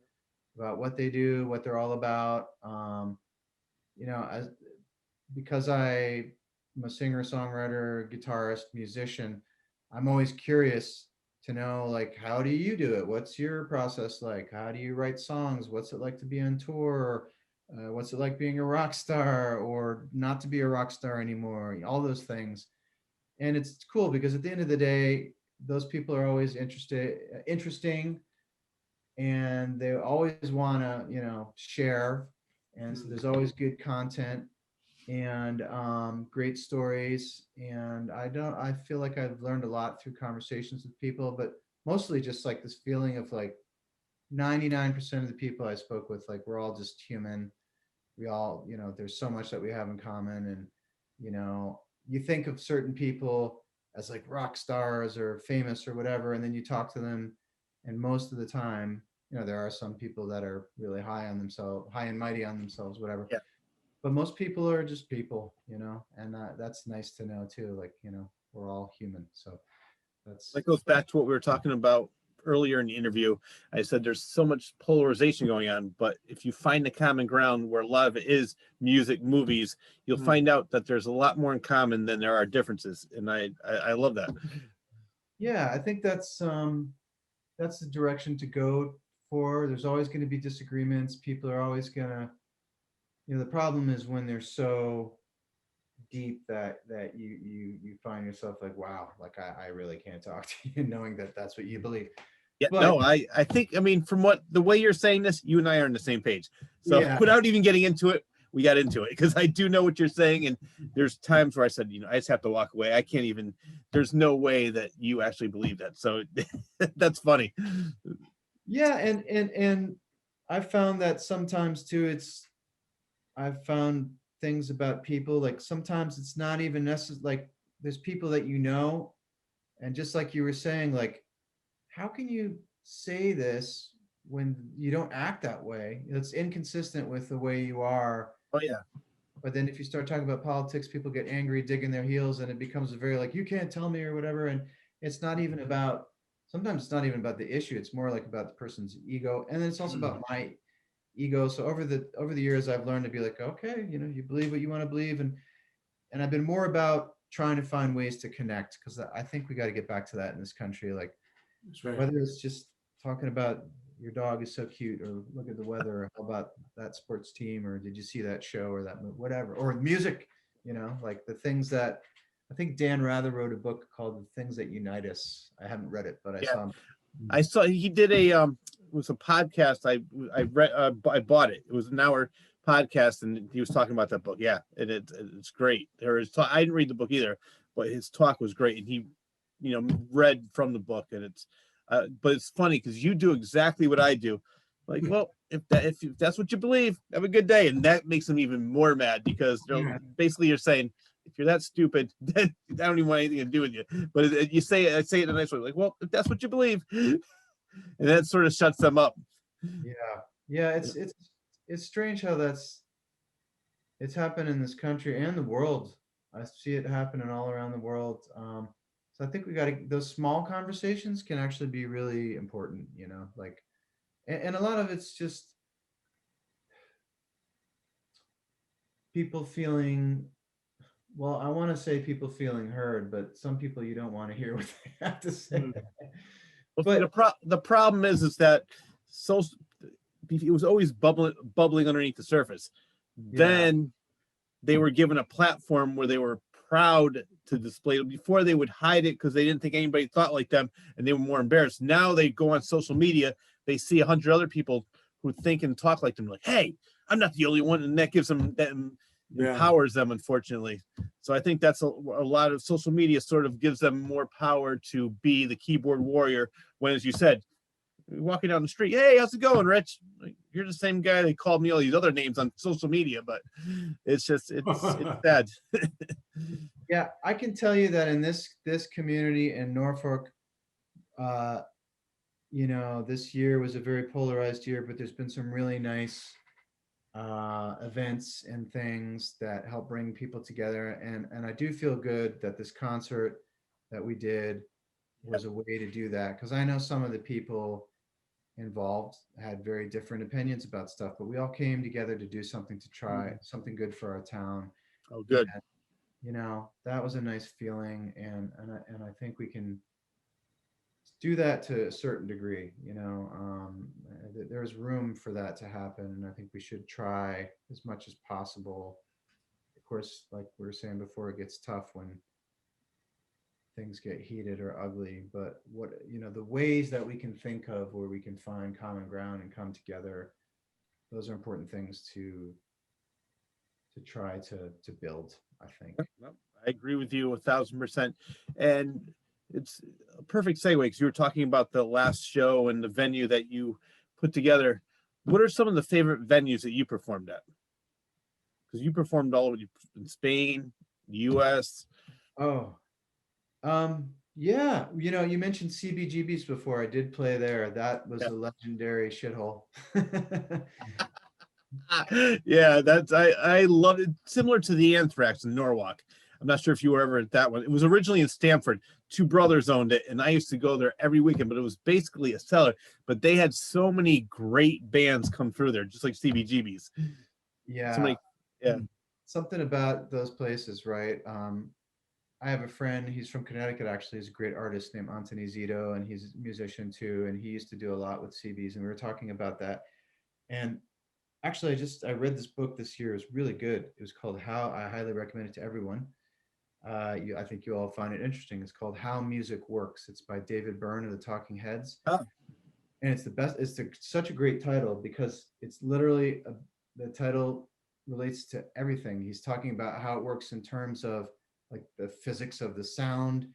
Speaker 2: about what they do, what they're all about. Because I'm a singer, songwriter, guitarist, musician, I'm always curious to know, like, how do you do it? What's your process like? How do you write songs? What's it like to be on tour? What's it like being a rock star or not to be a rock star anymore? All those things. And it's cool because at the end of the day, those people are always interesting, and they always want to, share. And so there's always good content and great stories. And I feel like I've learned a lot through conversations with people, but mostly just like this feeling of like 99% of the people I spoke with, like, we're all just human. We all, there's so much that we have in common. And, you think of certain people as like rock stars or famous or whatever, and then you talk to them, and most of the time, there are some people that are really high on themselves, high and mighty on themselves, whatever.
Speaker 1: Yeah.
Speaker 2: But most people are just people, and that's nice to know too. Like, we're all human. So
Speaker 1: that goes back to what we were talking about earlier in the interview. I said there's so much polarization going on, but if you find the common ground where a lot of it is music, movies, you'll find out that there's a lot more in common than there are differences. And I love that.
Speaker 2: Yeah, I think that's the direction to go for. There's always going to be disagreements. People are always gonna, the problem is when they're so deep that you find yourself like, wow, like I really can't talk to you, knowing that that's what you believe.
Speaker 1: Yeah, but, no, I think, from the way you're saying this, you and I are on the same page. So yeah. Without even getting into it, we got into it because I do know what you're saying. And there's times where I said, I just have to walk away. I can't even, there's no way that you actually believe that. So that's funny.
Speaker 2: Yeah. And I found that sometimes too, I've found things about people, like sometimes it's not even necessary. Like there's people that, and just like you were saying, like, how can you say this when you don't act that way? It's inconsistent with the way you are.
Speaker 1: Oh yeah.
Speaker 2: But then if you start talking about politics, people get angry, digging their heels, and it becomes a very like, you can't tell me or whatever. And it's not even about, sometimes it's not even about the issue. It's more like about the person's ego. And then it's also about my ego. So over the years, I've learned to be like, okay, you believe what you want to believe. And I've been more about trying to find ways to connect, because I think we got to get back to that in this country. Like,
Speaker 3: That's right.
Speaker 2: whether it's just talking about your dog is so cute, or look at the weather, or how about that sports team, or did you see that show, or that whatever, or music, like the things that, I think Dan Rather wrote a book called The Things That Unite Us. I haven't read it, but
Speaker 1: I saw he did it was a podcast. I read, I bought it. It was an hour podcast, and he was talking about that book. Yeah, and it's great. I didn't read the book either, but his talk was great, and he read from the book, and it's but it's funny because you do exactly what I do. Like, well, if that's what you believe, have a good day. And that makes them even more mad, because basically you're saying, if you're that stupid, then I don't even want anything to do with you. But I say it in a nice way, like, well, if that's what you believe, and that sort of shuts them up.
Speaker 2: Yeah. It's strange how it's happened in this country and the world. I see it happening all around the world. So I think we got to, those small conversations can actually be really important, like, and a lot of it's just people feeling, well, I want to say people feeling heard, but some people you don't want to hear what they have to say.
Speaker 1: Well, but the problem is that it was always bubbling underneath the surface. Yeah. Then they were given a platform where they were proud to display it. Before, they would hide it because they didn't think anybody thought like them, and they were more embarrassed. Now they go on social media, they see 100 other people who think and talk like them, like, hey, I'm not the only one, and that gives them, that empowers them, unfortunately. So I think that's a lot of social media sort of gives them more power to be the keyboard warrior, when, as you said, walking down the street, hey, how's it going, Rich? Like, you're the same guy they called me all these other names on social media, but it's sad.
Speaker 2: Yeah, I can tell you that in this community in Norfolk, You know, this year was a very polarized year, but there's been some really nice events and things that help bring people together. And I do feel good that this concert that we did was a way to do that, because I know some of the people involved had very different opinions about stuff, but we all came together to do something, to try something good for our town.
Speaker 1: Oh, good.
Speaker 2: And, you know, that was a nice feeling, and I think we can do that to a certain degree. You know, there's room for that to happen, and I think we should try as much as possible. Of course, like we were saying before, it gets tough when things get heated or ugly, but what, you know, the ways that we can think of where we can find common ground and come together, those are important things to try to build, I think.
Speaker 1: Well, I agree with you 1,000%. And it's a perfect segue because you were talking about the last show and the venue that you put together. What are some of the favorite venues that you performed at? Because you performed all over in Spain, the US.
Speaker 2: Oh, yeah, you know, you mentioned CBGB's before. I did play there. That was
Speaker 1: Yeah.
Speaker 2: a legendary shithole.
Speaker 1: Yeah, I love it. Similar to the Anthrax in Norwalk. I'm not sure if you were ever at that one. It was originally in Stamford. Two brothers owned it, and I used to go there every weekend, but it was basically a cellar. But they had so many great bands come through there, just like CBGB's.
Speaker 2: Yeah.
Speaker 1: So many, yeah.
Speaker 2: Something about those places, right? I have a friend, he's from Connecticut, actually. He's a great artist named Anthony Zito, and he's a musician too. And he used to do a lot with CBs, and we were talking about that. And actually, I read this book this year. It was really good. It was called How, I highly recommend it to everyone. I think you all find it interesting. It's called How Music Works. It's by David Byrne of the Talking Heads.
Speaker 1: Oh.
Speaker 2: And it's the best. Such a great title because it's literally the title relates to everything. He's talking about how it works in terms of like the physics of the sound,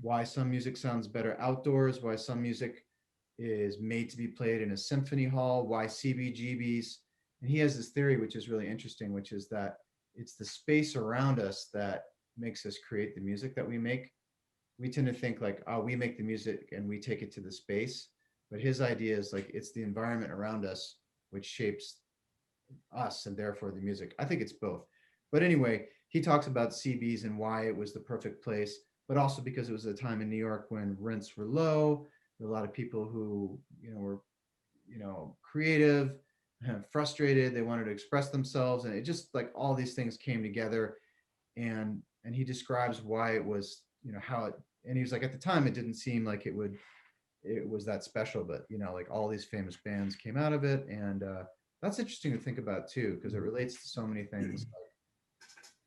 Speaker 2: why some music sounds better outdoors, why some music is made to be played in a symphony hall, why CBGBs. And he has this theory, which is really interesting, which is that it's the space around us that makes us create the music that we make. We tend to think like, oh, we make the music and we take it to the space. But his idea is like, it's the environment around us which shapes us and therefore the music. I think it's both. But anyway, he talks about CBs and why it was the perfect place, but also because it was a time in New York when rents were low. There were a lot of people who, were, creative, frustrated. They wanted to express themselves, and it just like all these things came together. And he describes why it was, how it. And he was like, at the time, it didn't seem like it was that special, but like all these famous bands came out of it, and that's interesting to think about too, because it relates to so many things.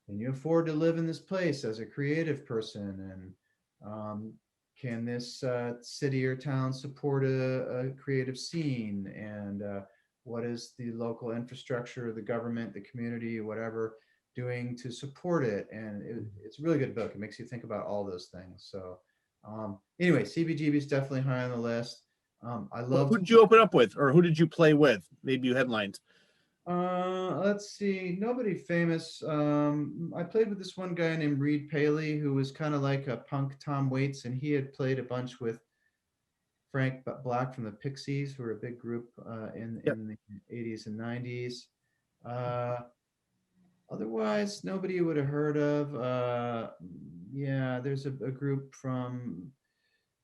Speaker 2: Can you afford to live in this place as a creative person? And can this city or town support a creative scene? And what is the local infrastructure, the government, the community, whatever, doing to support it? And it's a really good book. It makes you think about all those things. So anyway, CBGB is definitely high on the list. I love.
Speaker 1: Who did you open up with, or who did you play with? Maybe you headlined.
Speaker 2: Let's see. Nobody famous. I played with this one guy named Reed Paley, who was kind of like a punk Tom Waits, and he had played a bunch with Frank Black from the Pixies, who were a big group in the 80s and 90s. Otherwise, nobody you would have heard of. Yeah, there's a group from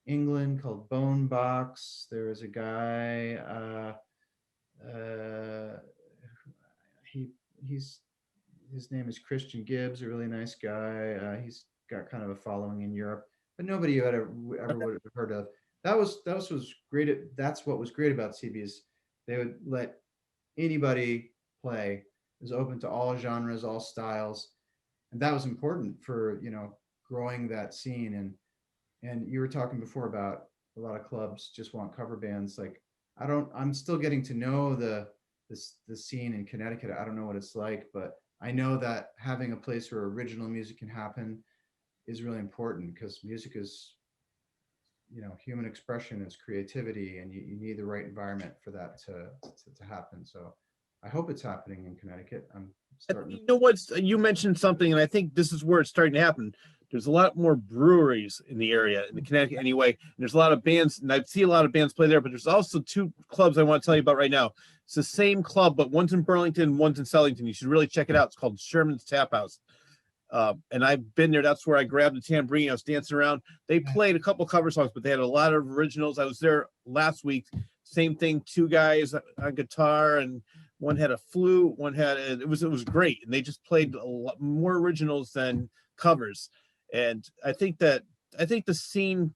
Speaker 2: England called Bone Box. There was a guy. His name is Christian Gibbs, a really nice guy. He's got kind of a following in Europe, but nobody you ever would have heard of. That was great. That's what was great about CBs. They would let anybody play. It was open to all genres, all styles, and that was important for growing that scene. And you were talking before about a lot of clubs just want cover bands. Like I'm still getting to know the scene in Connecticut. I don't know what it's like, but I know that having a place where original music can happen is really important, because music is, human expression, is creativity, and you need the right environment for that to happen. So I hope it's happening in Connecticut. I'm starting.
Speaker 1: You know what? You mentioned something, and I think this is where it's starting to happen. there's a lot more breweries in the area, in the Connecticut anyway. And there's a lot of bands, and I see a lot of bands play there, but there's also two clubs I want to tell you about right now. It's the same club, but one's in Burlington, one's in Sellington. You should really check it out. It's called Sherman's Tap House. And I've been there. That's where I grabbed the tambourine. I was dancing around. They played a couple cover songs, but they had a lot of originals. I was there last week. Same thing. Two guys on guitar, and one had a flute. One had it was great, and they just played a lot more originals than covers. And I think the scene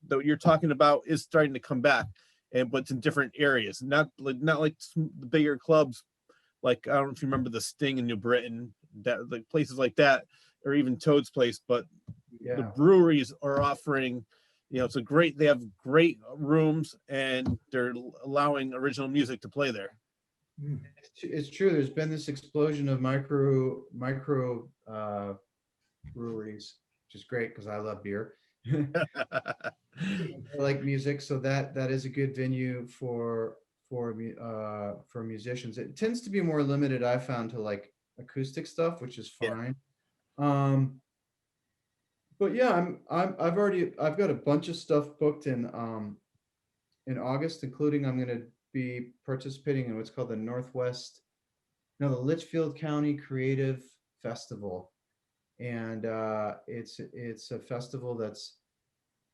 Speaker 1: that you're talking about is starting to come back, but it's in different areas, not like the bigger clubs. Like, I don't know if you remember the Sting in New Britain, that like places like that, or even Toad's Place, but the breweries are offering, they have great rooms, and they're allowing original music to play there.
Speaker 2: It's true. There's been this explosion of micro breweries, which is great because I love beer. I like music, so that is a good venue for musicians. It tends to be more limited, I found, to like acoustic stuff, which is fine. But yeah, I've got a bunch of stuff booked in August, including I'm going to be participating in what's called the the Litchfield County Creative Festival, and it's a festival that's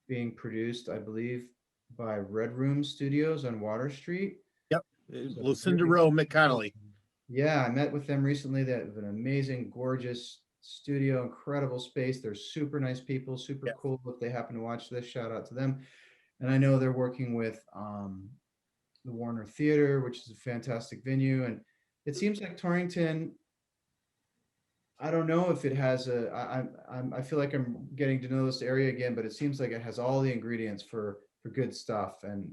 Speaker 2: being produced, I believe, by Red Room Studios on Water Street.
Speaker 1: Yep, Lucinda Rowe McConnelly.
Speaker 2: Yeah, I met with them recently. They have an amazing, gorgeous studio, incredible space. They're super nice people, super cool. If they happen to watch this, shout out to them. And I know they're working with the Warner Theater, which is a fantastic venue. And it seems like Torrington, I don't know if it has I feel like I'm getting to know this area again, but it seems like it has all the ingredients for good stuff. And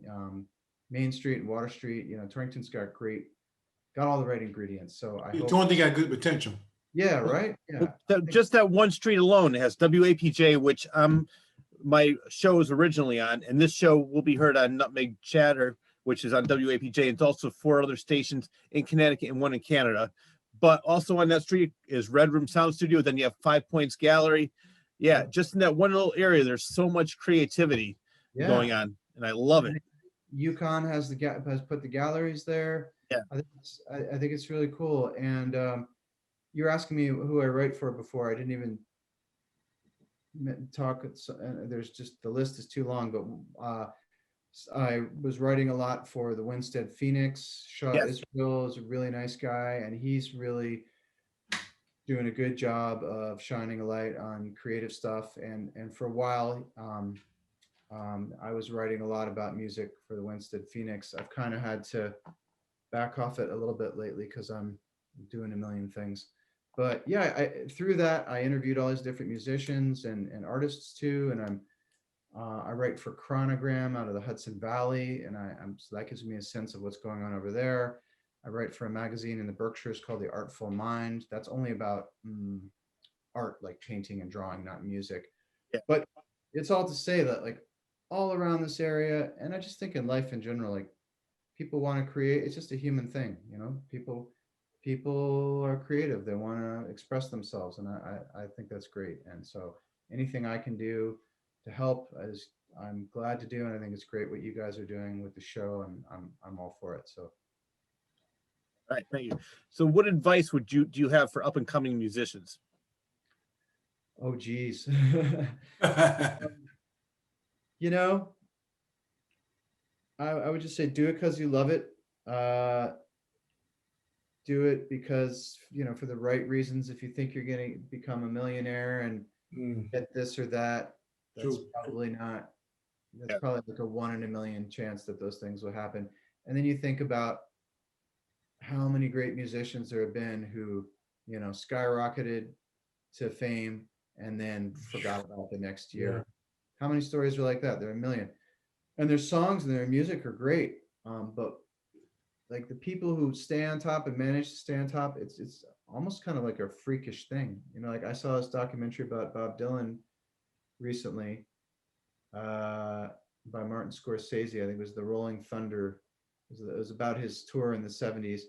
Speaker 2: Main Street and Water Street, Torrington's got all the right ingredients. So I hope
Speaker 3: Torrington got good potential.
Speaker 2: Yeah, right. Yeah.
Speaker 1: Just that one street alone has WAPJ, which my show is originally on, and this show will be heard on Nutmeg Chatter, which is on WAPJ. It's also 4 other stations in Connecticut and 1 in Canada. But also on that street is Red Room Sound Studio. Then you have 5 Points Gallery. Yeah, just in that one little area, there's so much creativity going on, and I love it.
Speaker 2: UConn has put the galleries there.
Speaker 1: Yeah,
Speaker 2: I think it's really cool. And you're asking me who I write for before. I didn't even talk. There's just, the list is too long, but I was writing a lot for the Winstead Phoenix. Shaw Israel is a really nice guy, and he's really doing a good job of shining a light on creative stuff. And for a while, I was writing a lot about music for the Winstead Phoenix. I've kind of had to back off it a little bit lately because I'm doing a million things. But yeah, through that, I interviewed all these different musicians and artists too. And I write for Chronogram out of the Hudson Valley, and so that gives me a sense of what's going on over there. I write for a magazine in the Berkshires called The Artful Mind. That's only about art, like painting and drawing, not music. Yeah. But it's all to say that, like, all around this area, and I just think in life in general, like, people want to create. It's just a human thing, People are creative. They want to express themselves, and I think that's great. And so anything I can do to help, I'm glad to do, and I think it's great what you guys are doing with the show, and I'm all for it. So,
Speaker 1: all right, thank you. So, what advice do you have for up and coming musicians?
Speaker 2: Oh, geez. I would just say do it because you love it. Do it because, for the right reasons. If you think you're going to become a millionaire and get this or that, that's probably not. That's probably like a 1 in a million chance that those things will happen. And then you think about how many great musicians there have been who, skyrocketed to fame and then forgot about the next year. Yeah. How many stories are like that? There are a million. And their songs and their music are great. But like the people who stay on top and manage to stay on top, it's almost kind of like a freakish thing. Like I saw this documentary about Bob Dylan recently by Martin Scorsese. I think it was The Rolling Thunder. It was about his tour in the 70s.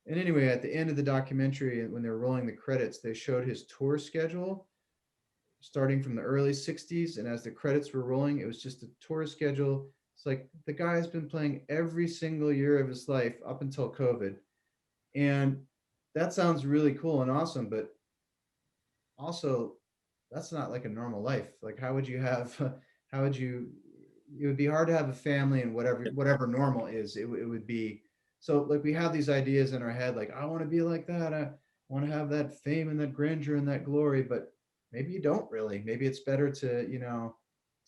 Speaker 2: And anyway, at the end of the documentary, when they were rolling the credits, they showed his tour schedule. starting from the early 60s. And as the credits were rolling, it was just a tour schedule. It's like the guy has been playing every single year of his life up until COVID. And that sounds really cool and awesome, but also that's not like a normal life. Like how would you have, how would you, it would be hard to have a family and whatever normal is, it would be. So like we have these ideas in our head, like I want to be like that. I want to have that fame and that grandeur and that glory, but maybe you don't really. Maybe it's better to, you know,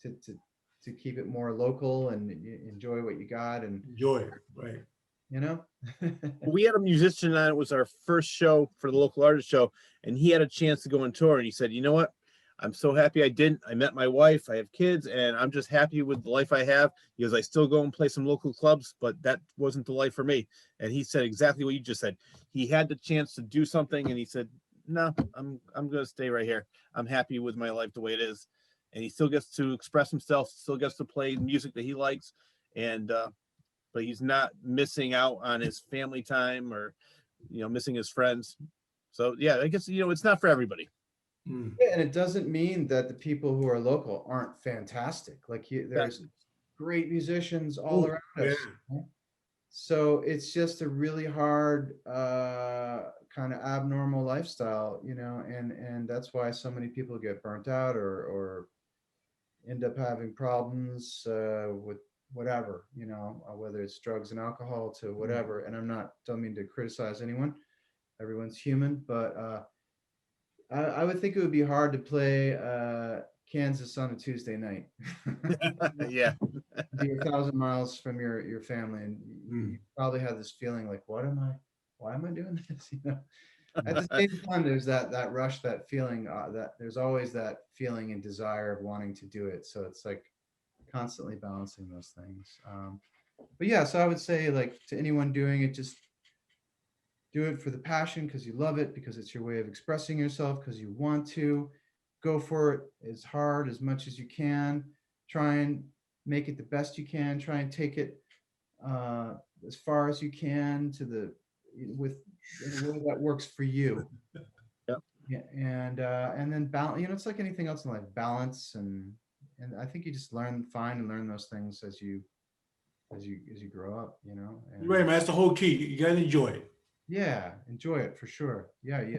Speaker 2: to keep it more local and enjoy what you got and,
Speaker 3: Enjoy it, right?
Speaker 2: you know.
Speaker 1: We had a musician on. It was our first show for the local artist show, and he had a chance to go on tour. And he said, "You know what? I'm so happy I didn't. I met my wife. I have kids, and I'm just happy with the life I have." He goes, "I still go and play some local clubs, but that wasn't the life for me." And he said exactly what you just said. He had the chance to do something, and he said, "No, I'm going to stay right here. I'm happy with my life the way it is." And he still gets to express himself, still gets to play music that he likes, and but he's not missing out on his family time or, you know, missing his friends. So yeah, I guess, you know, it's not for everybody.
Speaker 3: Mm.
Speaker 2: Yeah, and it doesn't mean that the people who are local aren't fantastic. Like there's great musicians all
Speaker 3: Ooh,
Speaker 2: around
Speaker 3: yeah.
Speaker 2: us. Right? So it's just a really hard kind of abnormal lifestyle, you know, and that's why so many people get burnt out or end up having problems with whatever, you know, whether it's drugs and alcohol to whatever. And don't mean to criticize anyone. Everyone's human, but I would think it would be hard to play Kansas on a Tuesday night.
Speaker 1: Yeah.
Speaker 2: Be 1,000 miles from your family, and
Speaker 3: Mm.
Speaker 2: you probably have this feeling like, why am I doing this? You know. At the same time, there's that rush, that feeling that there's always that feeling and desire of wanting to do it. So it's like constantly balancing those things. But yeah, so I would say like to anyone doing it, just do it for the passion because you love it, because it's your way of expressing yourself, because you want to. Go for it as hard as much as you can. Try and make it the best you can. Try and take it as far as you can with in a way that works for you.
Speaker 1: Yep.
Speaker 2: Yeah, and then balance. You know, it's like anything else in life, balance and I think you just find and learn those things as you grow up. You know. And,
Speaker 3: Right, man. That's the whole key. You gotta enjoy it.
Speaker 2: yeah, enjoy it for sure. Yeah, yeah.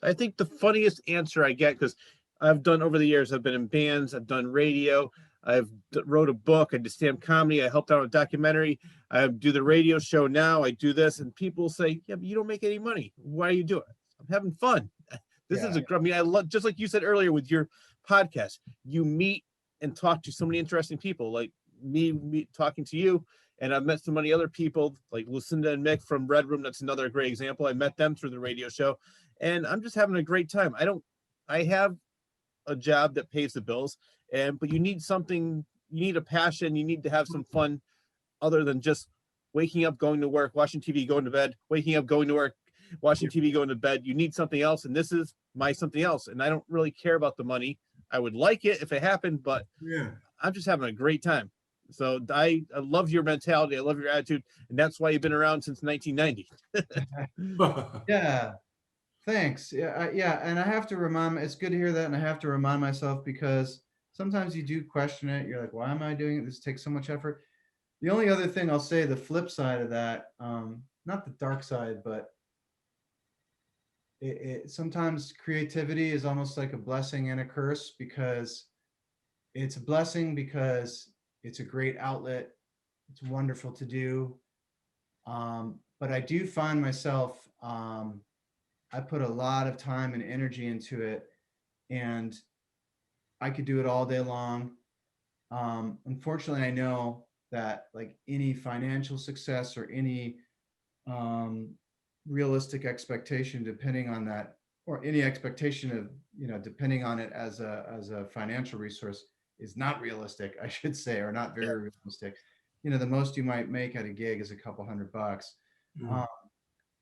Speaker 1: I think the funniest answer I get, because I've done over the years, I've been in bands, I've done radio, I've wrote a book, I did stand comedy, I helped out on a documentary, I do the radio show now, I do this, and people say, "Yeah, but you don't make any money. Why do you do it?" I'm having fun. This
Speaker 2: Yeah.
Speaker 1: is I mean, I love, just like you said earlier with your podcast, you meet and talk to so many interesting people, like me talking to you. And I've met so many other people like Lucinda and Mick from Red Room. That's another great example. I met them through the radio show, and I'm just having a great time. I have a job that pays the bills, but you need something, you need a passion, you need to have some fun other than just waking up, going to work, watching TV, going to bed, waking up, going to work, watching TV, going to bed. You need something else, and this is my something else. And I don't really care about the money. I would like it if it happened, but
Speaker 3: Yeah.
Speaker 1: I'm just having a great time. So I love your mentality. I love your attitude. And that's why you've been around since 1990.
Speaker 2: Yeah. Thanks. Yeah, yeah, and I have to it's good to hear that, and I have to remind myself because sometimes you do question it. You're like, why am I doing it? This takes so much effort. The only other thing I'll say, the flip side of that, not the dark side, but sometimes creativity is almost like a blessing and a curse because it's a blessing because it's a great outlet. It's wonderful to do. But I do find myself, I put a lot of time and energy into it, and I could do it all day long. Unfortunately, I know that like any financial success or any realistic expectation, depending on that, or any expectation of, you know, depending on it as a financial resource is not realistic, I should say, or not very realistic. You know, the most you might make at a gig is a couple $100.
Speaker 3: Mm.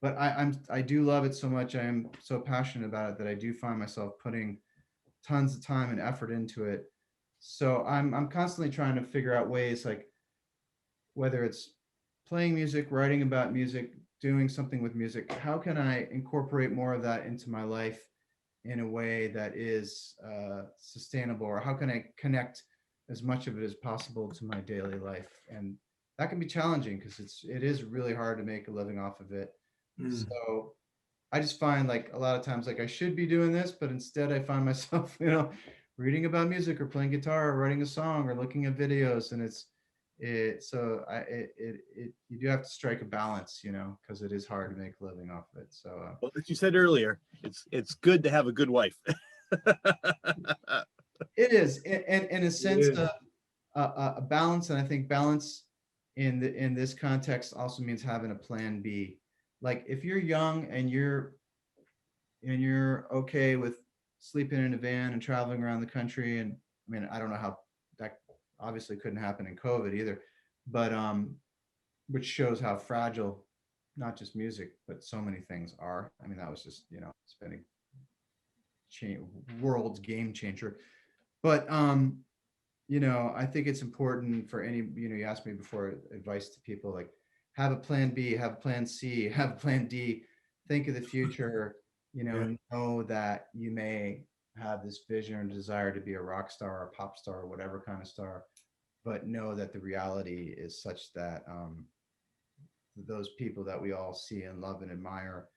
Speaker 2: But I do love it so much. I am so passionate about it that I do find myself putting tons of time and effort into it. So I'm constantly trying to figure out ways, like whether it's playing music, writing about music, doing something with music, how can I incorporate more of that into my life in a way that is sustainable, or how can I connect as much of it as possible to my daily life? And that can be challenging because it is really hard to make a living off of it.
Speaker 3: Mm.
Speaker 2: So I just find like a lot of times like I should be doing this, but instead I find myself, reading about music or playing guitar or writing a song or looking at videos. And you do have to strike a balance, because it is hard to make a living off of it. So
Speaker 1: Well, as you said earlier, it's good to have a good wife.
Speaker 2: it is, and in a sense,
Speaker 3: is.
Speaker 2: a balance. And I think balance in this context also means having a plan B. Like if you're young and you're okay with sleeping in a van and traveling around the country, and I mean, I don't know how that obviously couldn't happen in COVID either, but which shows how fragile not just music but so many things are. I mean, that was just spending world's game changer. But I think it's important for any, you asked me before, advice to people, like have a plan B, have a plan C, have a plan D, think of the future, know that you may have this vision or desire to be a rock star or a pop star or whatever kind of star, but know that the reality is such that those people that we all see and love and admire,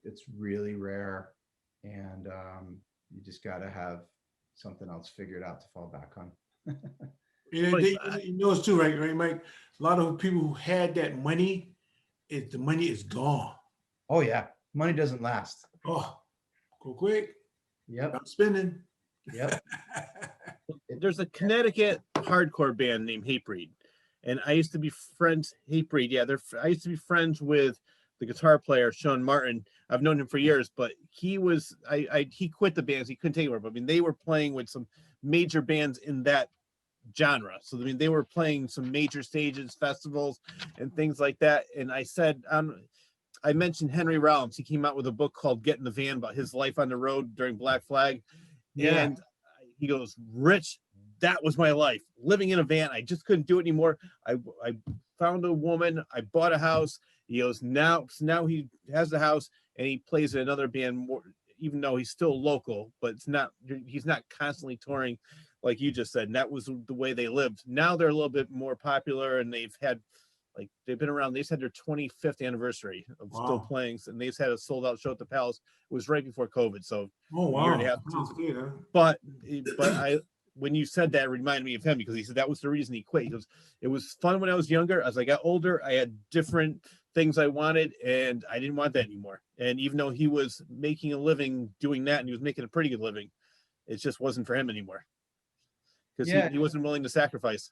Speaker 2: it's really rare. And you just got to have something else figured out to fall back on.
Speaker 3: It's too, right, Mike? A lot of people who had that money, the money is gone.
Speaker 2: Oh yeah, money doesn't last.
Speaker 3: Oh, go quick.
Speaker 2: Yep.
Speaker 3: I'm spending.
Speaker 2: Yep.
Speaker 1: There's a Connecticut hardcore band named Hatebreed, and I used to be friends. Hatebreed, yeah, I used to be friends with the guitar player Sean Martin. I've known him for years, but he quit the bands. He couldn't take it over. I mean, they were playing with some major bands in that genre. So I mean, they were playing some major stages, festivals, and things like that. And I said, I mentioned Henry Rollins. He came out with a book called Get in the Van about his life on the road during Black Flag.
Speaker 2: Yeah.
Speaker 1: And he goes, Rich, that was my life. Living in a van. I just couldn't do it anymore. I found a woman. I bought a house. He goes, now he has a house and he plays in another band more, even though he's still local, but he's not constantly touring like you just said. And that was the way they lived. Now they're a little bit more popular, and they've been around. They've had their 25th anniversary of still playing, and they've had a sold out show at the Palace. It was right before COVID. So
Speaker 3: a year and a half.
Speaker 1: But when you said that, it reminded me of him, because he said that was the reason he quit. He goes, it was fun when I was younger. As I got older, I had different things I wanted, and I didn't want that anymore. And even though he was making a living doing that, and he was making a pretty good living, it just wasn't for him anymore, because he wasn't willing to sacrifice.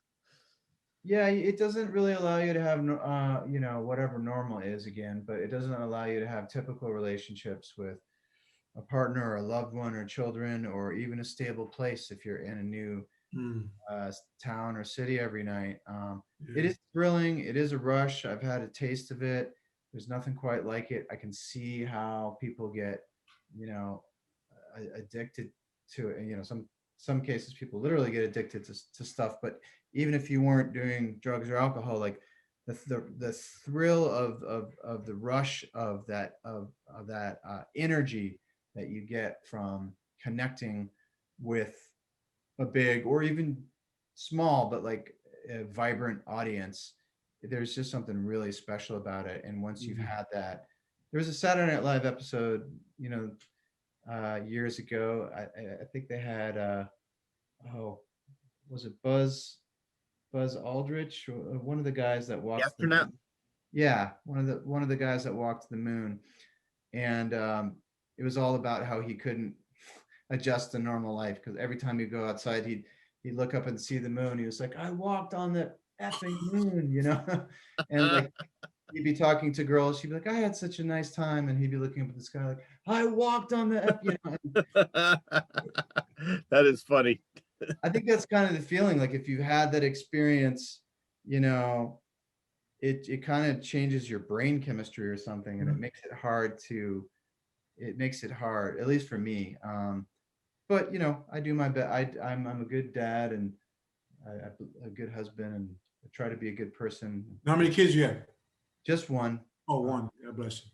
Speaker 2: Yeah, it doesn't really allow you to have, whatever normal is again, but it doesn't allow you to have typical relationships with a partner or a loved one or children, or even a stable place if you're in a new town or city every night. It is thrilling. It is a rush. I've had a taste of it. There's nothing quite like it. I can see how people get, addicted to it. Some cases people literally get addicted to stuff. But even if you weren't doing drugs or alcohol, like the thrill of the rush of that energy that you get from connecting with a big or even small, but like a vibrant audience, there's just something really special about it. And once you've had that, there was a Saturday Night Live episode, years ago. I think they had, was it Buzz Aldrich, one of the guys that walked?
Speaker 1: Astronaut.
Speaker 2: Yeah, one of the guys that walked to the moon, and it was all about how he couldn't adjust to normal life, because every time he'd go outside, he'd look up and see the moon. He was like, I walked on the effing moon, and like he'd be talking to girls. She'd be like, I had such a nice time, and he'd be looking up at the sky like, I walked on the,
Speaker 1: That is funny.
Speaker 2: I think that's kind of the feeling. Like if you had that experience, it kind of changes your brain chemistry or something, and it makes it hard, at least for me. But I do my best. I'm a good dad, and I'm a good husband, and I try to be a good person.
Speaker 3: How many kids you have?
Speaker 2: Just one.
Speaker 3: Oh, one. God bless you.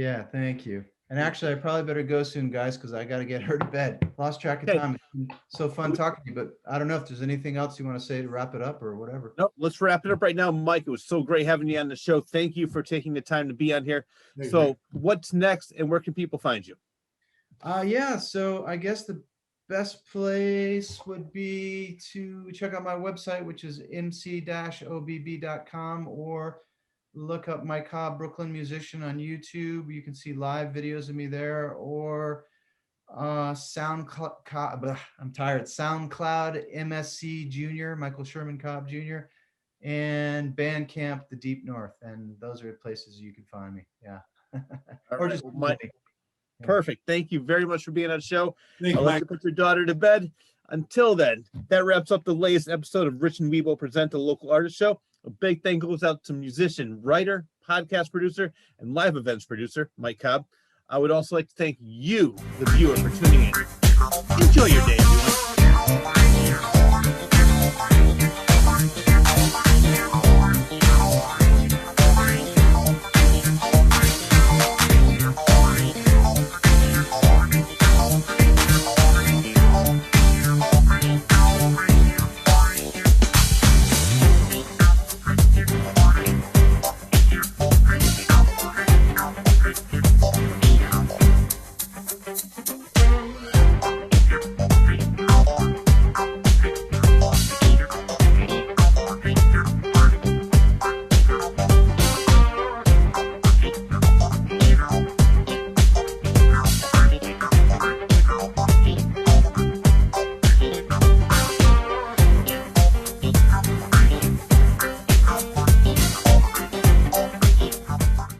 Speaker 2: Yeah, thank you. And actually, I probably better go soon, guys, because I got to get her to bed. Lost track of
Speaker 1: Okay.
Speaker 2: time. It's been so fun talking to you, but I don't know if there's anything else you want to say to wrap it up or whatever.
Speaker 1: Nope, let's wrap it up right now. Mike, it was so great having you on the show. Thank you for taking the time to be on here.
Speaker 3: Thank
Speaker 1: So
Speaker 3: you.
Speaker 1: what's next and where can people find you?
Speaker 2: Yeah, so I guess the best place would be to check out my website, which is mc-obb.com, or look up Mike Cobb, Brooklyn musician, on YouTube. You can see live videos of me there, or SoundCloud. I'm tired. SoundCloud, MSC Junior, Michael Sherman Cobb Jr., and Bandcamp, The Deep North. And those are the places you can find me. Yeah.
Speaker 1: All
Speaker 2: Or
Speaker 1: right,
Speaker 2: just
Speaker 1: well,
Speaker 2: Google
Speaker 1: Mike,
Speaker 2: me. Yeah.
Speaker 1: perfect. Thank you very much for being on the show.
Speaker 3: Thank you,
Speaker 1: I'll let
Speaker 3: Mike.
Speaker 1: you put your daughter to bed. Until then, that wraps up the latest episode of Rich and Wibo Present the Local Artist Show. A big thank goes out to musician, writer, podcast producer, and live events producer, Mike Cobb. I would also like to thank you, the viewer, for tuning in. Enjoy your day, everyone.